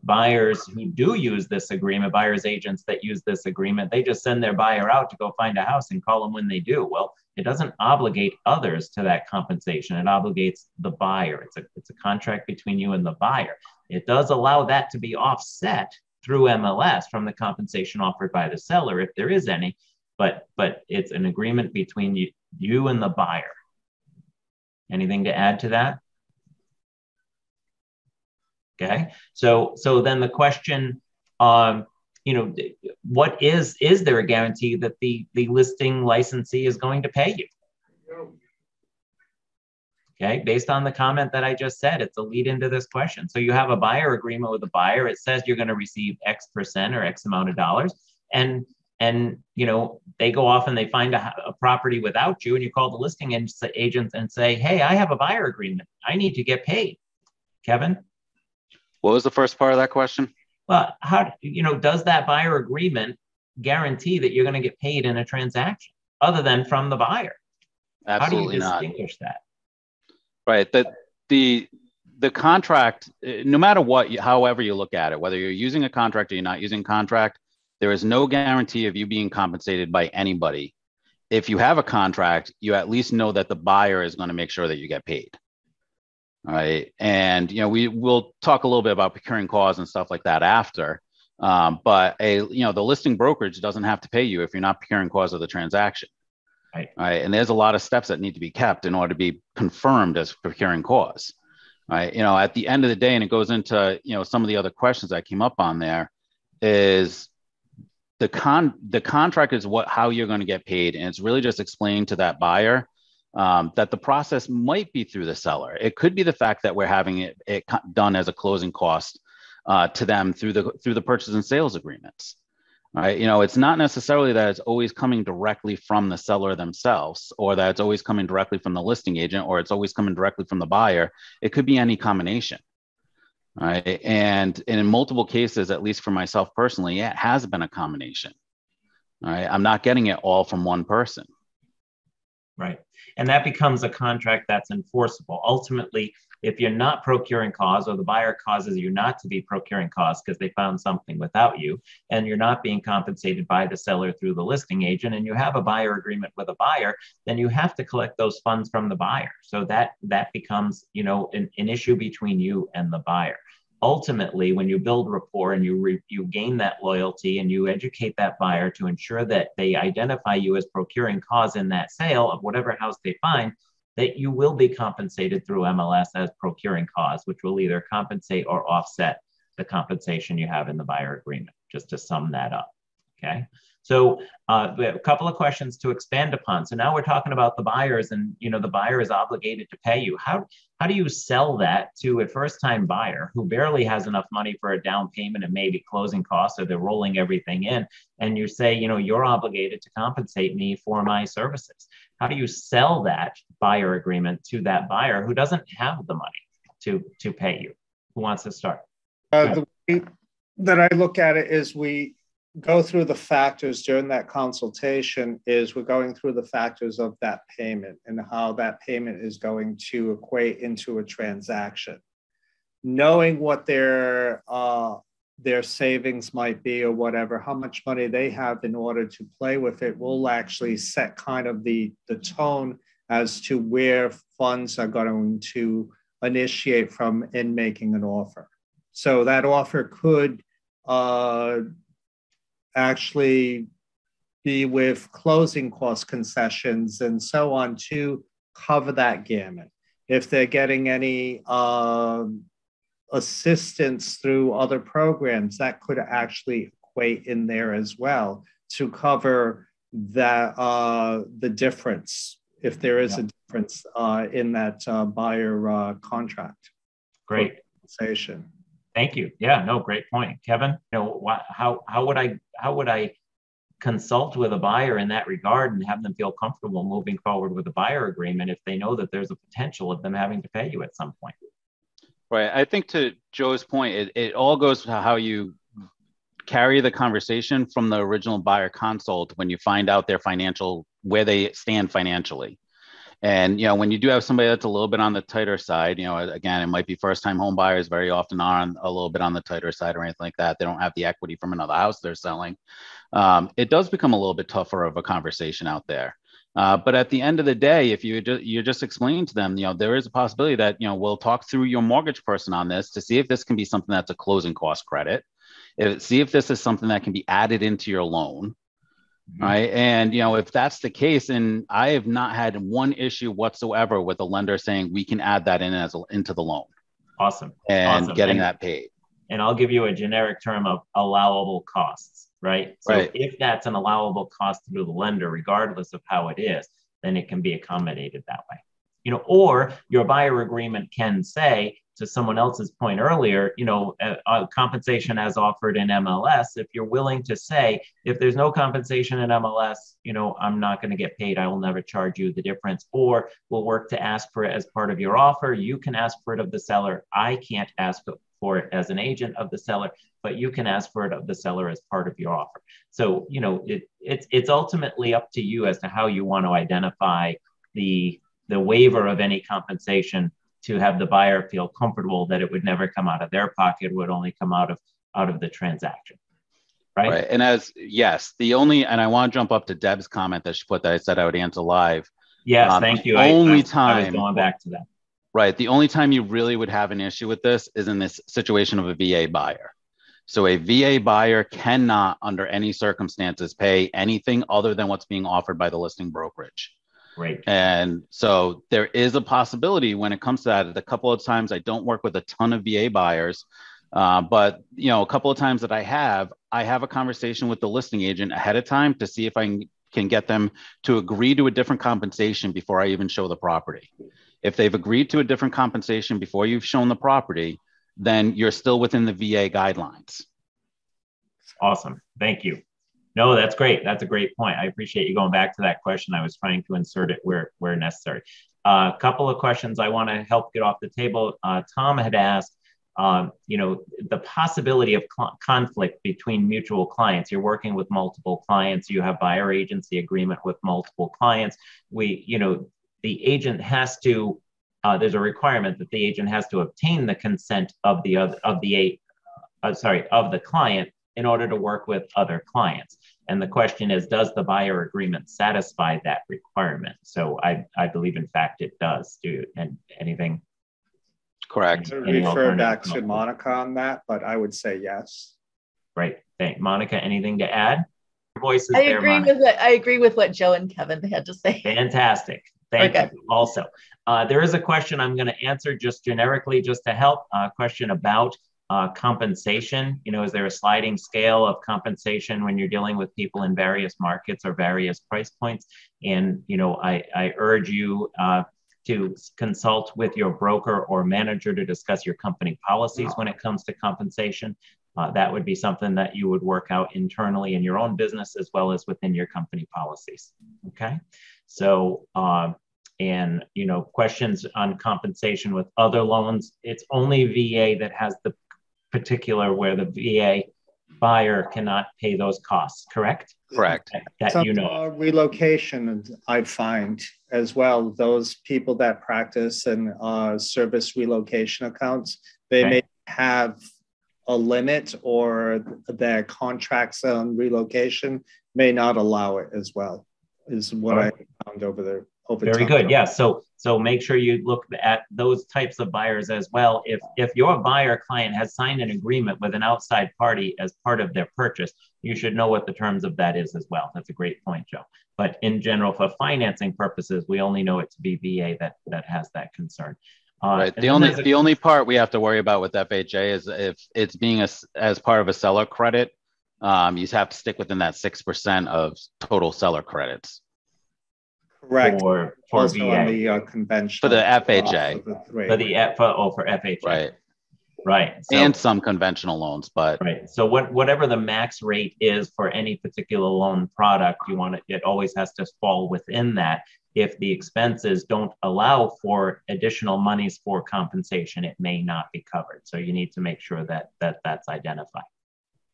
buyers who do use this agreement, buyers agents that use this agreement, they just send their buyer out to go find a house and call them when they do? Well, it doesn't obligate others to that compensation. It obligates the buyer. It's a contract between you and the buyer. It does allow that to be offset through MLS from the compensation offered by the seller, if there is any, but it's an agreement between you and the buyer. Anything to add to that? Okay, so then the question, what is there a guarantee that the listing licensee is going to pay you? Okay, based on the comment that I just said, it's a lead into this question. So you have a buyer agreement with a buyer. It says you're going to receive X percent or X amount of dollars, and they go off and they find a property without you, and you call the listing agent and say, hey, I have a buyer agreement. I need to get paid. Kevin? What was the first part of that question? Well, does that buyer agreement guarantee that you're going to get paid in a transaction other than from the buyer? Absolutely not. How do you distinguish that? Right. The contract, no matter what, however you look at it, whether you're using a contract or you're not using a contract, there is no guarantee of you being compensated by anybody. If you have a contract, you at least know that the buyer is going to make sure that you get paid. All right. And, we will talk a little bit about procuring cause and stuff like that after. But the listing brokerage doesn't have to pay you if you're not procuring cause of the transaction. Right. And there's a lot of steps that need to be kept in order to be confirmed as procuring cause. Right. At the end of the day, and it goes into, some of the other questions that came up on there, is the contract is how you're going to get paid. And it's really just explaining to that buyer that the process might be through the seller. It could be the fact that we're having it done as a closing cost to them through the purchase and sales agreements. Right. It's not necessarily that it's always coming directly from the seller themselves, or that it's always coming directly from the listing agent, or it's always coming directly from the buyer. It could be any combination. Right. And in multiple cases, at least for myself personally, it has been a combination. All right. I'm not getting it all from one person. Right. And that becomes a contract that's enforceable. Ultimately, if you're not procuring cause, or the buyer causes you not to be procuring cause because they found something without you, and you're not being compensated by the seller through the listing agent, and you have a buyer agreement with a buyer, then you have to collect those funds from the buyer. So that becomes, an issue between you and the buyer. Ultimately, when you build rapport and you gain that loyalty and you educate that buyer to ensure that they identify you as procuring cause in that sale of whatever house they find, that you will be compensated through MLS as procuring cause, which will either compensate or offset the compensation you have in the buyer agreement, just to sum that up. Okay. So we have a couple of questions to expand upon. So now we're talking about the buyers, and the buyer is obligated to pay you. How do you sell that to a first-time buyer who barely has enough money for a down payment and maybe closing costs, or they're rolling everything in, and you say, you're obligated to compensate me for my services? How do you sell that buyer agreement to that buyer who doesn't have the money to pay you? Who wants to start? The way that I look at it is we go through the factors during that consultation. We're going through the factors of that payment and how that payment is going to equate into a transaction. Knowing what their savings might be, or whatever, how much money they have in order to play with it, will actually set kind of the tone as to where funds are going to initiate from in making an offer. So that offer could actually be with closing cost concessions and so on to cover that gamut. If they're getting any assistance through other programs, that could actually equate in there as well to cover that the difference, if there is a difference in that buyer contract. Great. Compensation. Thank you. Yeah, no, great point. Kevin, how would I consult with a buyer in that regard and have them feel comfortable moving forward with a buyer agreement if they know that there's a potential of them having to pay you at some point? Right. I think to Joe's point, it all goes to how you carry the conversation from the original buyer consult when you find out their where they stand financially. And, when you do have somebody that's a little bit on the tighter side, again, it might be first-time home buyers very often are on a little bit on the tighter side or anything like that. They don't have the equity from another house they're selling. It does become a little bit tougher of a conversation out there. But at the end of the day, if you're just explaining to them, there is a possibility that, we'll talk through your mortgage person on this to see if this can be something that's a closing cost credit. See if this is something that can be added into your loan. Right. And, if that's the case, and I have not had one issue whatsoever with a lender saying we can add that into the loan. Awesome. And getting that paid. And I'll give you a generic term of allowable costs, right? So if that's an allowable cost through the lender, regardless of how it is, then it can be accommodated that way. Or your buyer agreement can say, to someone else's point earlier, compensation as offered in MLS. If you're willing to say, if there's no compensation in MLS, I'm not going to get paid. I will never charge you the difference. Or we'll work to ask for it as part of your offer. You can ask for it of the seller. I can't ask for it as an agent of the seller, but you can ask for it of the seller as part of your offer. So, it's ultimately up to you as to how you want to identify the waiver of any compensation to have the buyer feel comfortable that it would never come out of their pocket, would only come out of the transaction. Right. And and I want to jump up to Deb's comment that she put that I said I would answer live. Yes, thank you. I was going back to that. Right. The only time you really would have an issue with this is in this situation of a VA buyer. So a VA buyer cannot, under any circumstances, pay anything other than what's being offered by the listing brokerage. Great. And so there is a possibility when it comes to that. A couple of times I don't work with a ton of VA buyers, but a couple of times that I have a conversation with the listing agent ahead of time to see if I can get them to agree to a different compensation before I even show the property. If they've agreed to a different compensation before you've shown the property, then you're still within the VA guidelines. Awesome. Thank you. No, that's great. That's a great point. I appreciate you going back to that question. I was trying to insert it where necessary. A couple of questions I want to help get off the table. Tom had asked, the possibility of conflict between mutual clients. You're working with multiple clients. You have buyer agency agreement with multiple clients. The agent has to, there's a requirement that the agent has to obtain the consent of the client in order to work with other clients. And the question is, does the buyer agreement satisfy that requirement? So I believe, in fact, it does. And anything? Correct. Refer back to Monica on that, but I would say yes. Right. Thank Monica. Anything to add? Your voice is I there, agree Monica. I agree with what Joe and Kevin had to say. Fantastic. Thank you. Also, there is a question I'm going to answer just generically, just to help. A question about compensation. Is there a sliding scale of compensation when you're dealing with people in various markets or various price points? And I urge you to consult with your broker or manager to discuss your company policies when it comes to compensation. That would be something that you would work out internally in your own business as well as within your company policies. Okay. So, questions on compensation with other loans, it's only VA that has the particular where the VA buyer cannot pay those costs, correct? Correct. Relocation, I find as well, those people that practice and service relocation accounts, they may have a limit, or their contracts on relocation may not allow it as well, is what I found over there. Very good. Yeah. So make sure you look at those types of buyers as well. If your buyer client has signed an agreement with an outside party as part of their purchase, you should know what the terms of that is as well. That's a great point, Joe. But in general, for financing purposes, we only know it to be VA that has that concern. Right. The only part we have to worry about with FHA is if it's being as part of a seller credit, you have to stick within that 6% of total seller credits. Correct. For also VA. On the conventional. For the FHA. For FHA. Right. So, and some conventional loans, but. Right. So whatever the max rate is for any particular loan product, it always has to fall within that. If the expenses don't allow for additional monies for compensation, it may not be covered. So you need to make sure that that's identified.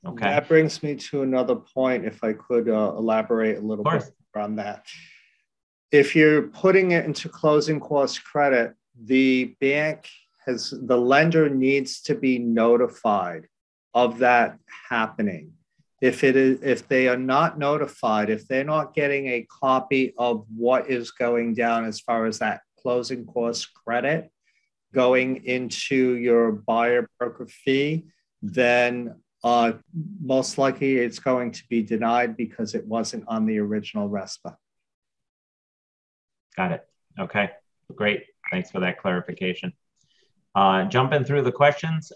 Okay. That brings me to another point, if I could elaborate a little bit on that. If you're putting it into closing cost credit, the lender needs to be notified of that happening. If they are not notified, if they're not getting a copy of what is going down as far as that closing cost credit going into your buyer broker fee, then most likely it's going to be denied because it wasn't on the original RESPA. Got it. Okay, great. Thanks for that clarification. Jumping through the questions.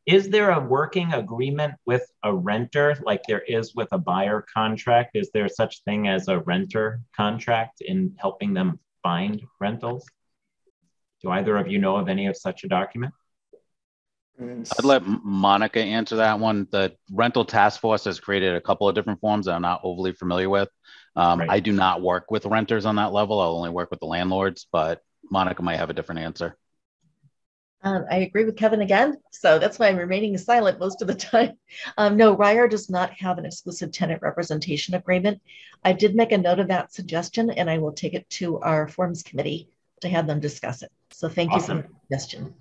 Is there a working agreement with a renter like there is with a buyer contract? Is there such thing as a renter contract in helping them find rentals? Do either of you know of any of such a document? I'd let Monica answer that one. The rental task force has created a couple of different forms that I'm not overly familiar with. I do not work with renters on that level. I'll only work with the landlords, but Monica might have a different answer. I agree with Kevin again. So that's why I'm remaining silent most of the time. No, RIAR does not have an exclusive tenant representation agreement. I did make a note of that suggestion, and I will take it to our forms committee to have them discuss it. So thank you for the suggestion.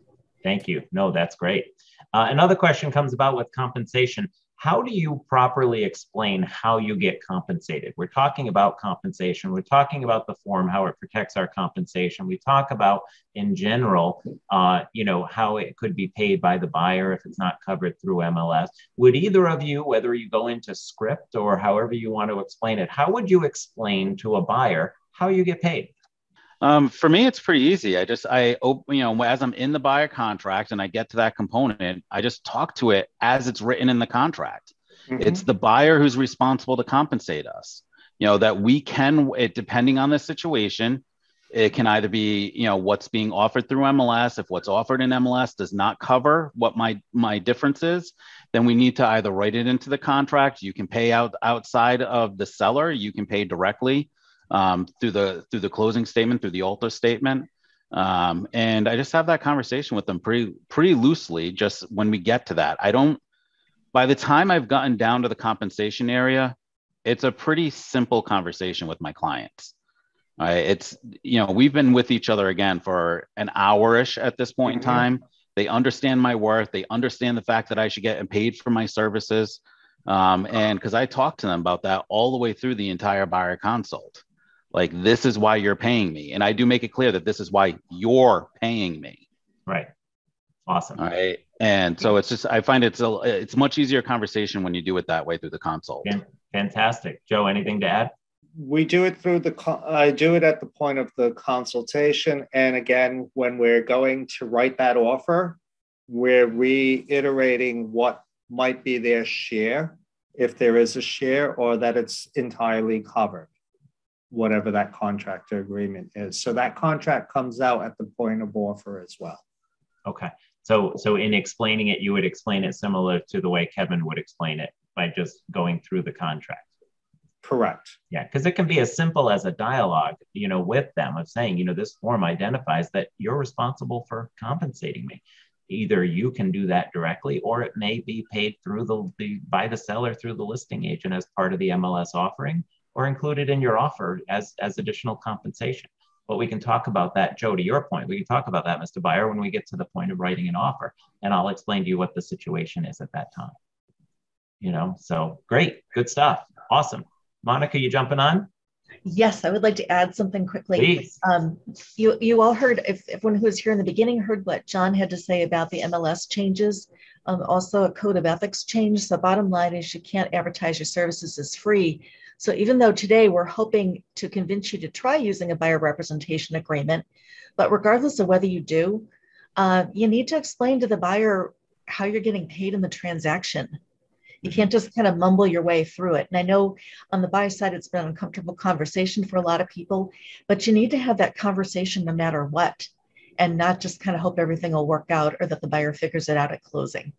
Thank you. No, that's great. Another question comes about with compensation. how do you properly explain how you get compensated? We're talking about compensation. We're talking about the form, how it protects our compensation. We talk about, in general, how it could be paid by the buyer if it's not covered through MLS. Would either of you, whether you go into script or however you want to explain it, how would you explain to a buyer how you get paid? For me, it's pretty easy. As I'm in the buyer contract and I get to that component, I just talk to it as it's written in the contract. Mm-hmm. It's the buyer who's responsible to compensate us. That we can, depending on the situation, it can either be, what's being offered through MLS. If what's offered in MLS does not cover what my difference is, then we need to either write it into the contract. You can pay outside of the seller. You can pay directly through the closing statement, through the alter statement. And I just have that conversation with them pretty loosely, just when we get to that. By the time I've gotten down to the compensation area, it's a pretty simple conversation with my clients. It's, we've been with each other again for an hour-ish at this point in time. They understand my worth. They understand the fact that I should get paid for my services. And because I talked to them about that all the way through the entire buyer consult. Like, this is why you're paying me. And I do make it clear that this is why you're paying me. Right. Awesome. All right. And so it's just, I find it's much easier conversation when you do it that way through the consult. Fantastic. Joe, anything to add? We do it I do it at the point of the consultation. And again, when we're going to write that offer, we're reiterating what might be their share, if there is a share, or that it's entirely covered, whatever that contract agreement is. So that contract comes out at the point of offer as well. Okay. So in explaining it, you would explain it similar to the way Kevin would explain it by just going through the contract. Correct. Yeah, because it can be as simple as a dialogue, with them of saying, this form identifies that you're responsible for compensating me. Either you can do that directly, or it may be paid through by the seller through the listing agent as part of the MLS offering, or included in your offer as additional compensation. But we can talk about that, Joe, to your point. We can talk about that, Mr. Buyer, when we get to the point of writing an offer, and I'll explain to you what the situation is at that time. So great, good stuff. Awesome. Monica, you jumping on? Yes, I would like to add something quickly. Please. You all heard, if everyone who was here in the beginning heard what John had to say about the MLS changes, also a code of ethics change. So bottom line is you can't advertise your services as free. So even though today we're hoping to convince you to try using a buyer representation agreement, but regardless of whether you do, you need to explain to the buyer how you're getting paid in the transaction. You can't just kind of mumble your way through it. And I know on the buy side, it's been an uncomfortable conversation for a lot of people, but you need to have that conversation no matter what, and not just kind of hope everything will work out or that the buyer figures it out at closing.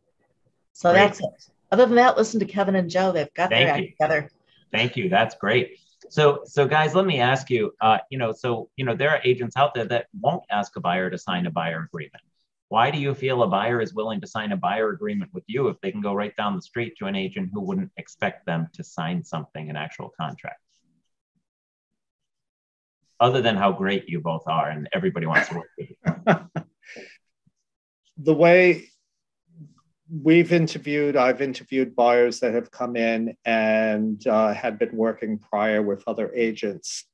So great. That's it. Other than that, listen to Kevin and Joe. They've got their act together. Thank you. That's great. So guys, let me ask you, there are agents out there that won't ask a buyer to sign a buyer agreement. Why do you feel a buyer is willing to sign a buyer agreement with you if they can go right down the street to an agent who wouldn't expect them to sign something, an actual contract? Other than how great you both are and everybody wants to work with you. The way I've interviewed buyers that have come in and had been working prior with other agents.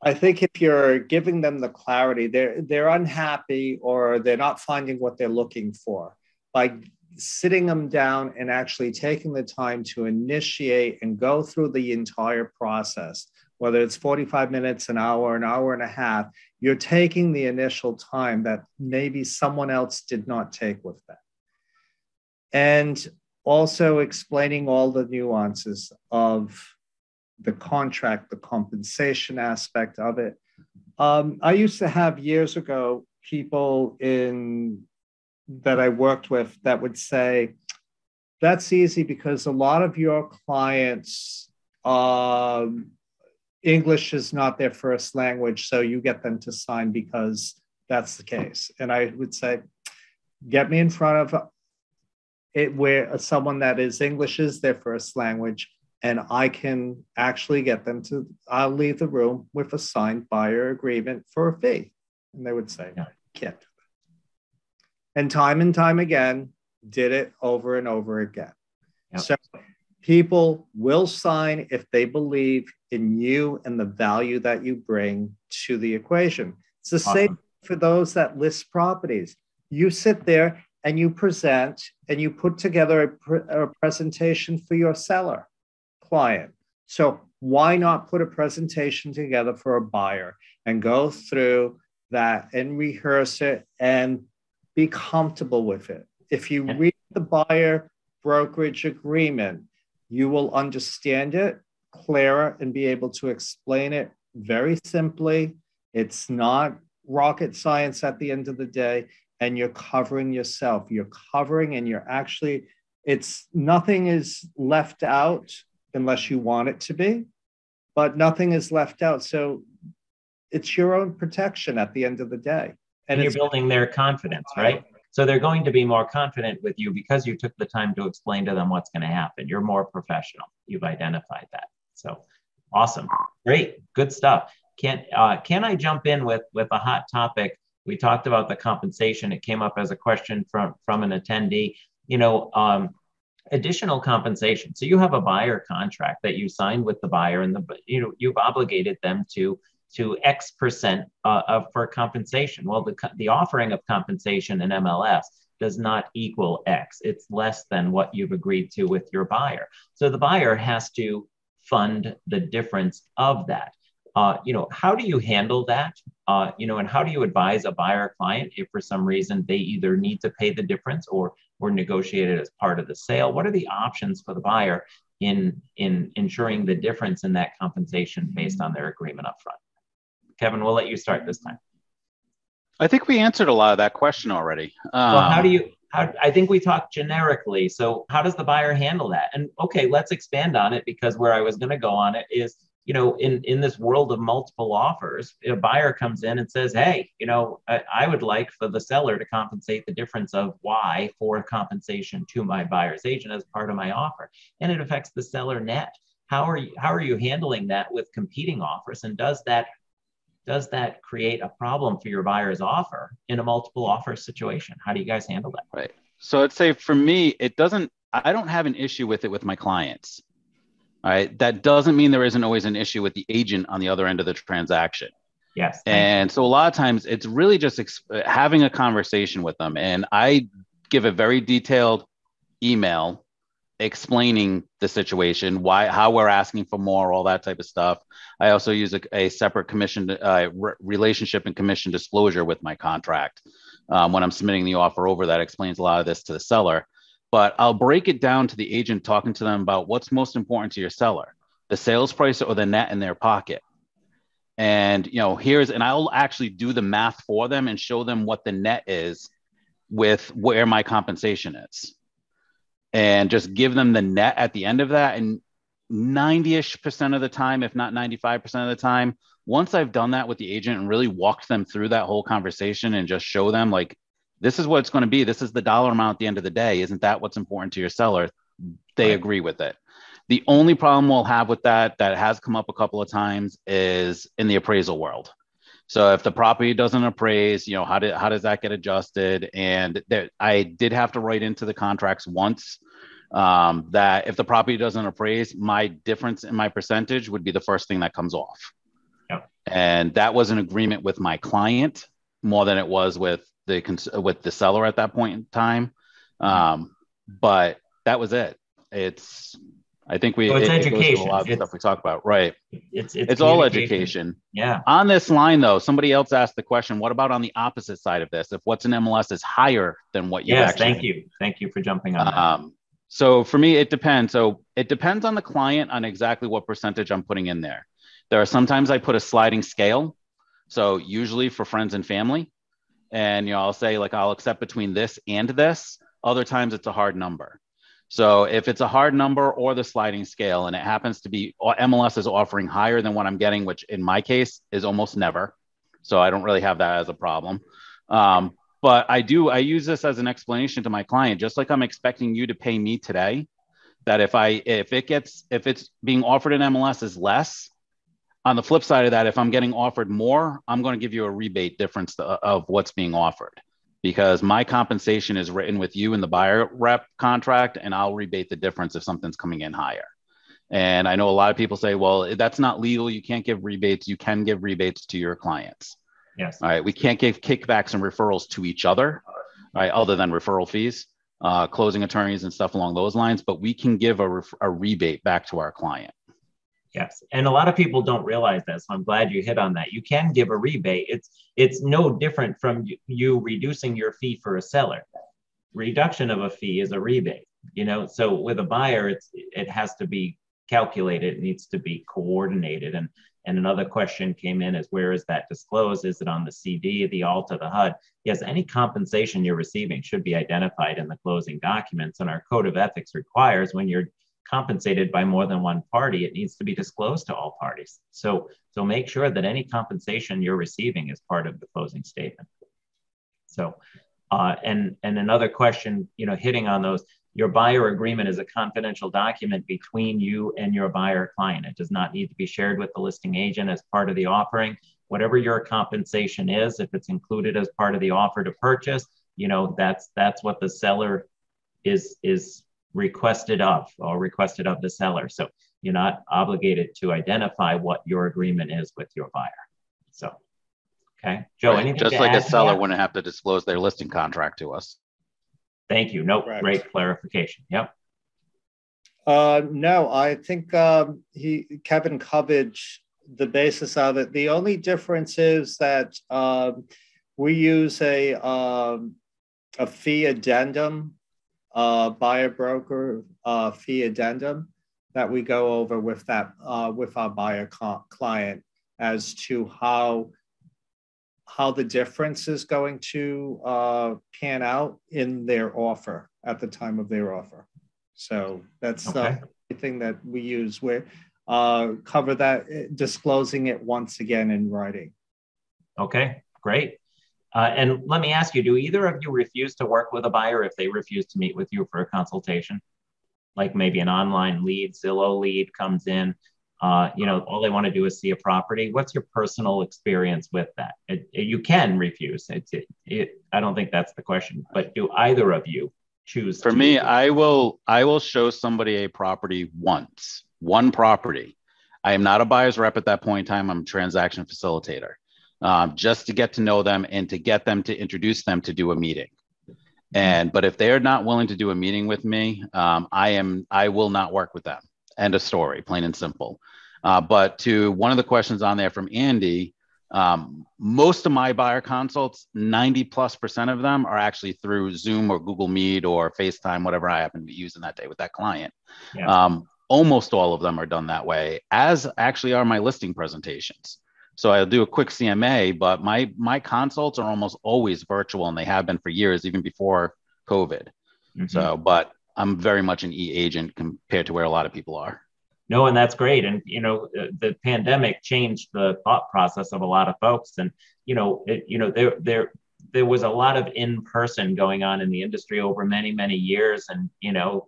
I think if you're giving them the clarity, they're unhappy or they're not finding what they're looking for. By sitting them down and actually taking the time to initiate and go through the entire process, whether it's 45 minutes, an hour and a half, you're taking the initial time that maybe someone else did not take with them. And also explaining all the nuances of the contract, the compensation aspect of it. I used to have years ago people that I worked with that would say, that's easy because a lot of your clients, English is not their first language, so you get them to sign because that's the case. And I would say, get me in front of it where someone that is English is their first language, and I can actually get them I'll leave the room with a signed buyer agreement for a fee. And they would say, no, can't do that. And time again, did it over and over again. Yep. So people will sign if they believe in you and the value that you bring to the equation. It's the same for those that list properties. You sit there and you present and you put together a presentation for your seller client. So why not put a presentation together for a buyer and go through that and rehearse it and be comfortable with it? If you read the buyer brokerage agreement, you will understand it clearer and be able to explain it very simply. It's not rocket science at the end of the day, and you're covering yourself. You're covering and you're actually, nothing is left out unless you want it to be, but nothing is left out. So it's your own protection at the end of the day. And you're building their confidence, right? So they're going to be more confident with you because you took the time to explain to them what's going to happen. You're more professional. You've identified that. So awesome. Great. Good stuff. Can I jump in with a hot topic? We talked about the compensation. It came up as a question from an attendee. Additional compensation. So you have a buyer contract that you signed with the buyer, and you've obligated them to X percent for compensation. Well, the offering of compensation in MLS does not equal X. It's less than what you've agreed to with your buyer. So the buyer has to fund the difference of that. How do you handle that? And how do you advise a buyer client if for some reason they either need to pay the difference or negotiate it as part of the sale? What are the options for the buyer in ensuring the difference in that compensation based on their agreement up front? Kevin, we'll let you start this time. I think we answered a lot of that question already. Well, I think we talked generically. So how does the buyer handle that? And okay, let's expand on it, because where I was going to go on it is, in this world of multiple offers, a buyer comes in and says, hey, I would like for the seller to compensate the difference of Y for compensation to my buyer's agent as part of my offer. And it affects the seller net. How are you handling that with competing offers? And does that create a problem for your buyer's offer in a multiple offer situation? How do you guys handle that? Right. So I'd say for me, I don't have an issue with it with my clients. All right. That doesn't mean there isn't always an issue with the agent on the other end of the transaction. Yes. And so a lot of times it's really just having a conversation with them. And I give a very detailed email explaining the situation, how we're asking for more, all that type of stuff. I also use a separate commission relationship and commission disclosure with my contract when I'm submitting the offer over. That explains a lot of this to the seller. But I'll break it down to the agent, talking to them about what's most important to your seller, the sales price or the net in their pocket. And, and I'll actually do the math for them and show them what the net is with where my compensation is. And just give them the net at the end of that. And 90% of the time, if not 95% of the time, once I've done that with the agent and really walked them through that whole conversation and just show them, like, this is what it's going to be. This is the dollar amount at the end of the day. Isn't that what's important to your seller? They agree with it. The only problem we'll have with that has come up a couple of times is in the appraisal world. So if the property doesn't appraise, how does that get adjusted? And I did have to write into the contracts once that if the property doesn't appraise, my difference in my percentage would be the first thing that comes off. Yep. And that was an agreement with my client more than it was with the seller at that point in time. But that was it. I think it's education. A lot of stuff we talk about, right? It's all education. Yeah. On this line, though, somebody else asked the question: what about on the opposite side of this? If what's in MLS is higher than what you actually. Thank you for jumping on that. So for me, it depends. So it depends on the client on exactly what percentage I'm putting in there. There are sometimes I put a sliding scale. So usually for friends and family, and I'll say I'll accept between this and this. Other times it's a hard number. So if it's a hard number or the sliding scale, and it happens to be MLS is offering higher than what I'm getting, which in my case is almost never. So I don't really have that as a problem. But I use this as an explanation to my client, just like I'm expecting you to pay me today, that if it's being offered in MLS is less. On the flip side of that, if I'm getting offered more, I'm going to give you a rebate difference of what's being offered. because my compensation is written with you in the buyer rep contract, and I'll rebate the difference if something's coming in higher. And I know a lot of people say, well, that's not legal. You can't give rebates. You can give rebates to your clients. Yes. All right. We can't give kickbacks and referrals to each other, right? Other than referral fees, closing attorneys and stuff along those lines, but we can give a rebate back to our client. Yes. And a lot of people don't realize that. So I'm glad you hit on that. You can give a rebate. It's no different from you reducing your fee for a seller. Reduction of a fee is a rebate, so with a buyer, it has to be calculated. It needs to be coordinated. And another question came in is, where is that disclosed? Is it on the CD, the ALTA, the HUD? Yes, any compensation you're receiving should be identified in the closing documents. And our code of ethics requires, when you're compensated by more than one party, it needs to be disclosed to all parties. So make sure that any compensation you're receiving is part of the closing statement. So, and another question, hitting on those, your buyer agreement is a confidential document between you and your buyer client. It does not need to be shared with the listing agent as part of the offering. Whatever your compensation is, if it's included as part of the offer to purchase, that's what the seller is requested of the seller. So you're not obligated to identify what your agreement is with your buyer. So, okay. Joe, right. anything just like a seller wouldn't have to disclose their listing contract to us. Thank you. No, great clarification. Yep. No, I think Kevin covered the basis of it. The only difference is that we use a fee addendum, buyer broker fee addendum that we go over with our buyer client as to how the difference is going to pan out in their offer at the time of their offer. So that's the thing that we use. We cover that, disclosing it once again in writing. Okay, great. And let me ask you, do either of you refuse to work with a buyer if they refuse to meet with you for a consultation? Like maybe an online lead, Zillow lead comes in, all they want to do is see a property. What's your personal experience with that? You can refuse. I don't think that's the question, but do either of you choose? For me, I will show somebody a property once, one property. I am not a buyer's rep at that point in time. I'm a transaction facilitator, just to get to know them and to get them to introduce them to do a meeting. But if they're not willing to do a meeting with me, I will not work with them. End of story, plain and simple. But to one of the questions on there from Andy, most of my buyer consults, 90+% of them are actually through Zoom or Google Meet or FaceTime, whatever I happen to be using that day with that client. Yeah. Almost all of them are done that way, as actually are my listing presentations. So I'll do a quick CMA, but my consults are almost always virtual, and they have been for years, even before COVID. Mm-hmm. So, but I'm very much an e-agent compared to where a lot of people are. No, and that's great. And, the pandemic changed the thought process of a lot of folks. And, there was a lot of in-person going on in the industry over many, many years. And,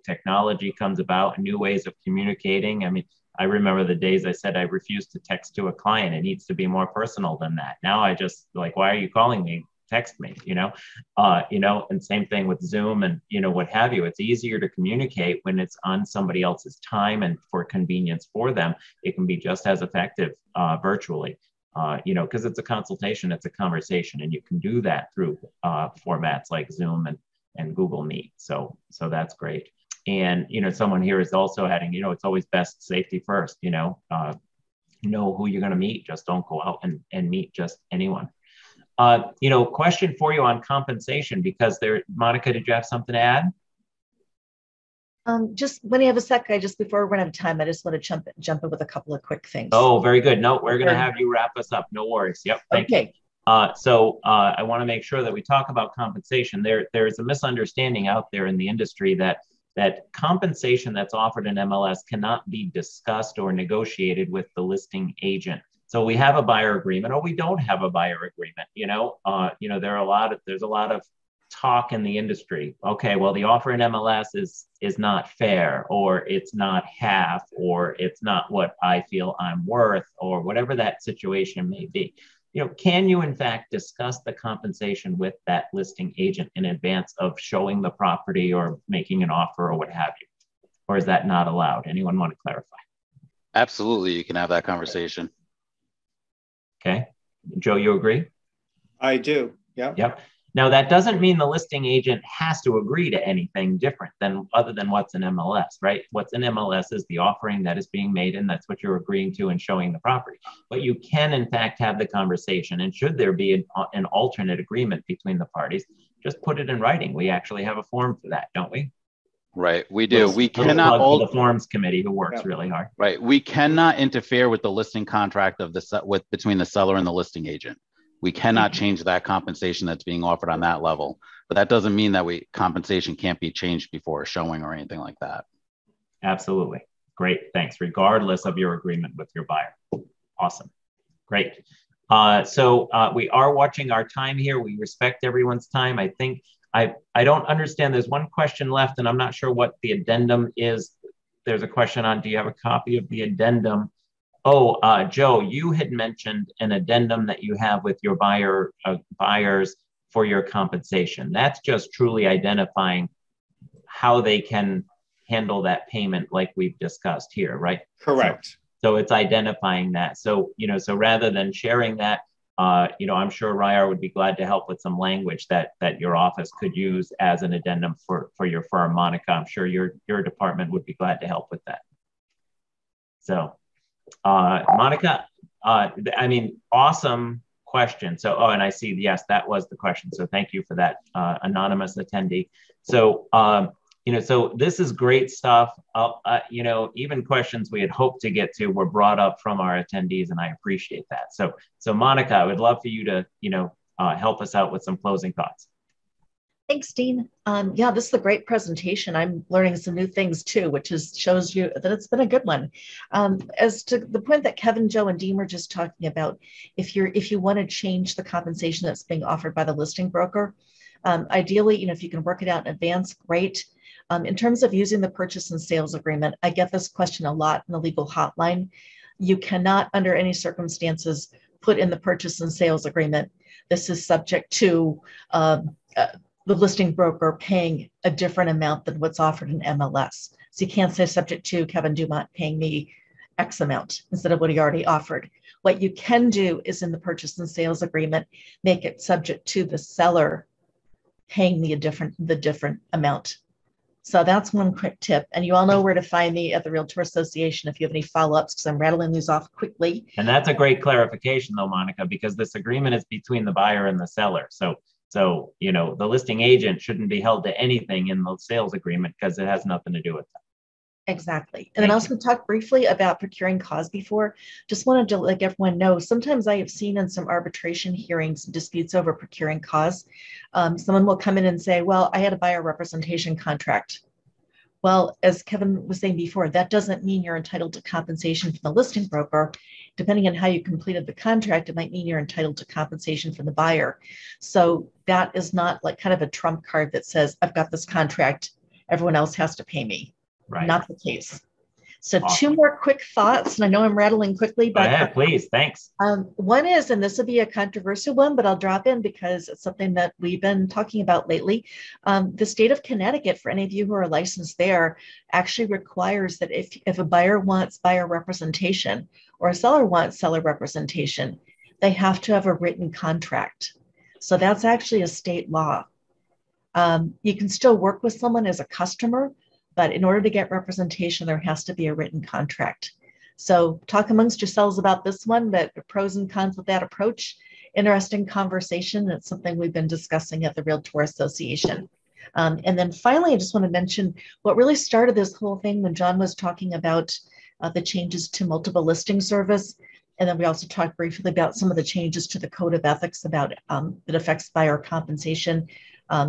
technology comes about, new ways of communicating. I mean, I remember the days I said I refused to text to a client. It needs to be more personal than that. Now I just why are you calling me? Text me, and same thing with Zoom and, what have you. It's easier to communicate when it's on somebody else's time, and for convenience for them, it can be just as effective virtually, because it's a consultation, it's a conversation, and you can do that through formats like Zoom and Google Meet. So that's great. And, someone here is also adding, it's always best safety first, know who you're going to meet. Just don't go out and meet just anyone. Question for you on compensation, because Monica, did you have something to add? Just when you have a sec, before we run out of time, I just want to jump in with a couple of quick things. Oh, very good. No, we're going to have you wrap us up. No worries. Yep. Thank you. So I want to make sure that we talk about compensation. There's a misunderstanding out there in the industry that compensation that's offered in MLS cannot be discussed or negotiated with the listing agent. So we have a buyer agreement, or we don't have a buyer agreement. There's a lot of talk in the industry. Okay, well, the offer in MLS is not fair, or it's not half, or it's not what I feel I'm worth, or whatever that situation may be. can you in fact discuss the compensation with that listing agent in advance of showing the property or making an offer or what have you? Or is that not allowed? Anyone want to clarify? Absolutely, you can have that conversation. Okay. Joe, you agree? I do. Yeah. Yep. Now, that doesn't mean the listing agent has to agree to anything different than other than what's in MLS, right? What's in MLS is the offering that is being made, and that's what you're agreeing to and showing the property. But you can, in fact, have the conversation. And should there be an alternate agreement between the parties, just put it in writing. We actually have a form for that, don't we? Right, we do. We cannot plug for the forms committee who works really hard. Right, we cannot interfere with the listing contract of between the seller and the listing agent. We cannot change that compensation that's being offered on that level, but that doesn't mean that compensation can't be changed before a showing or anything like that. Absolutely. Great. Thanks. Regardless of your agreement with your buyer. Awesome. Great. So we are watching our time here. We respect everyone's time. I think I don't understand. There's one question left, and I'm not sure what the addendum is. There's a question on, do you have a copy of the addendum? Oh, Joe, you had mentioned an addendum that you have with your buyers for your compensation. That's just truly identifying how they can handle that payment like we've discussed here, right? Correct. So it's identifying that. So, so rather than sharing that, I'm sure Ryar would be glad to help with some language that your office could use as an addendum for your firm. Monica, I'm sure your department would be glad to help with that. So. Monica, awesome question. So, and I see, yes, that was the question. So thank you for that, anonymous attendee. So, so this is great stuff. Even questions we had hoped to get to were brought up from our attendees, and I appreciate that. So Monica, I would love for you to, help us out with some closing thoughts. Thanks, Dean. Yeah, this is a great presentation. I'm learning some new things too, which shows you that it's been a good one. As to the point that Kevin, Joe, and Dean were just talking about, if you want to change the compensation that's being offered by the listing broker, ideally, if you can work it out in advance, great. In terms of using the purchase and sales agreement, I get this question a lot in the legal hotline. You cannot, under any circumstances, put in the purchase and sales agreement, this is subject to the listing broker paying a different amount than what's offered in MLS. So you can't say subject to Kevin Dumont paying me X amount instead of what he already offered. What you can do is in the purchase and sales agreement, make it subject to the seller paying the different amount. So that's one quick tip. And you all know where to find me at the Realtor Association if you have any follow-ups, because I'm rattling these off quickly. And that's a great clarification though, Monica, because this agreement is between the buyer and the seller. So the listing agent shouldn't be held to anything in the sales agreement because it has nothing to do with that. Exactly. And then also talk briefly about procuring cause before. Just wanted to let everyone know, sometimes I have seen in some arbitration hearings disputes over procuring cause. Someone will come in and say, well, I had a buyer representation contract. Well, as Kevin was saying before, that doesn't mean you're entitled to compensation from the listing broker. Depending on how you completed the contract, it might mean you're entitled to compensation from the buyer. So that is not like kind of a trump card that says, I've got this contract, everyone else has to pay me. Right. Not the case. So awesome. 2 more quick thoughts, and I know I'm rattling quickly, but go ahead, please. Thanks. One is, and this will be a controversial one, but I'll drop in because it's something that we've been talking about lately. The state of Connecticut, for any of you who are licensed there, actually requires that if a buyer wants buyer representation or a seller wants seller representation, they have to have a written contract. So that's actually a state law. You can still work with someone as a customer, but in order to get representation, there has to be a written contract. So talk amongst yourselves about this one, but the pros and cons with that approach. Interesting conversation. It's something we've been discussing at the Realtor Association. And then finally, I just want to mention what really started this whole thing when John was talking about the changes to multiple listing service. And then we also talked briefly about some of the changes to the code of ethics about that affects buyer compensation,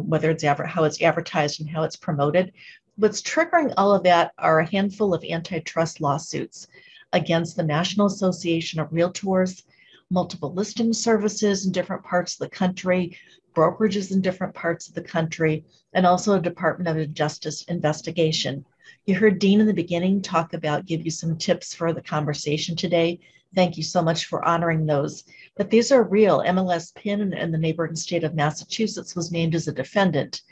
whether it's how it's advertised and how it's promoted. What's triggering all of that are a handful of antitrust lawsuits against the National Association of Realtors, multiple listing services in different parts of the country, brokerages in different parts of the country, and also a Department of Justice investigation. You heard Dean in the beginning give you some tips for the conversation today. Thank you so much for honoring those. But these are real. MLS PIN and the neighboring state of Massachusetts was named as a defendant.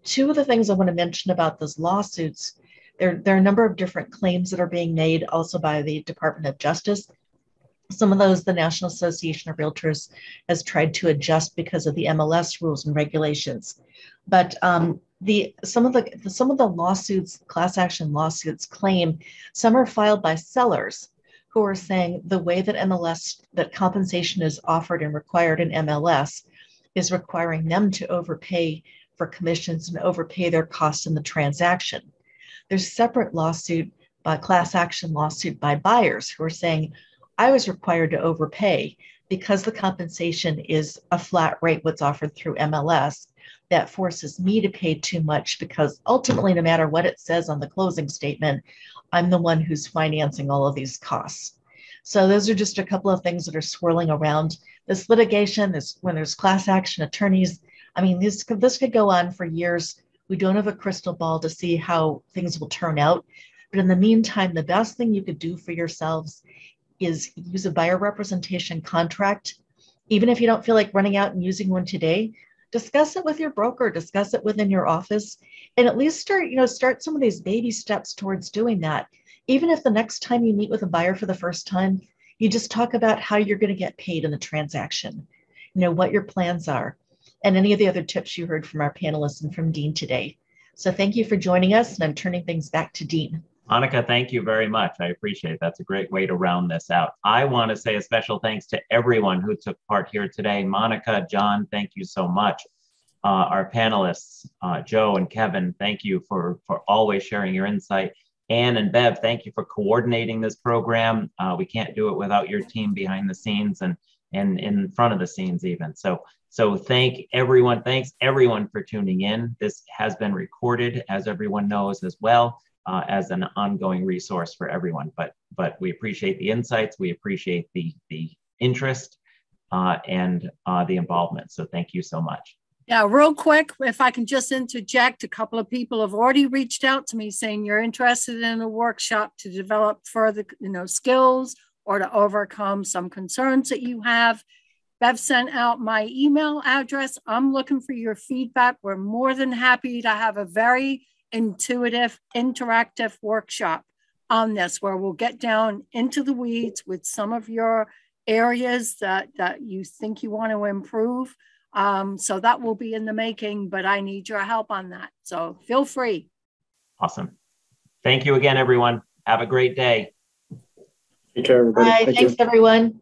Two of the things I want to mention about those lawsuits, there are a number of different claims that are being made also by the Department of Justice. Some of those the National Association of Realtors has tried to adjust because of the MLS rules and regulations. But some of the lawsuits, class action lawsuits, claim some are filed by sellers who are saying the way that compensation is offered and required in MLS is requiring them to overpay for commissions and overpay their costs in the transaction. There's separate class action lawsuit by buyers who are saying, I was required to overpay because the compensation is a flat rate, what's offered through MLS. That forces me to pay too much because ultimately, no matter what it says on the closing statement, I'm the one who's financing all of these costs. So those are just a couple of things that are swirling around this litigation. When there's class action attorneys, I mean, this could go on for years. We don't have a crystal ball to see how things will turn out. But in the meantime, the best thing you could do for yourselves is use a buyer representation contract. Even if you don't feel like running out and using one today, discuss it with your broker, discuss it within your office, and at least start some of these baby steps towards doing that. Even if the next time you meet with a buyer for the first time, you just talk about how you're going to get paid in the transaction, what your plans are, and any of the other tips you heard from our panelists and from Dean today. So thank you for joining us, and I'm turning things back to Dean. Monica, thank you very much. I appreciate it. That's a great way to round this out. I want to say a special thanks to everyone who took part here today. Monica, John, thank you so much. Our panelists, Joe and Kevin, thank you for always sharing your insight. Anne and Bev, thank you for coordinating this program. We can't do it without your team behind the scenes and in front of the scenes even. So thanks everyone for tuning in. This has been recorded, as everyone knows, as well as an ongoing resource for everyone. But we appreciate the insights, we appreciate the interest and the involvement. So thank you so much. Yeah, real quick, if I can just interject, a couple of people have already reached out to me saying you're interested in a workshop to develop further, skills or to overcome some concerns that you have. Bev sent out my email address. I'm looking for your feedback. We're more than happy to have a very intuitive, interactive workshop on this, where we'll get down into the weeds with some of your areas that you think you want to improve. So that will be in the making, but I need your help on that. So feel free. Awesome. Thank you again, everyone. Have a great day. Take care, everybody. Bye. Thanks, everyone.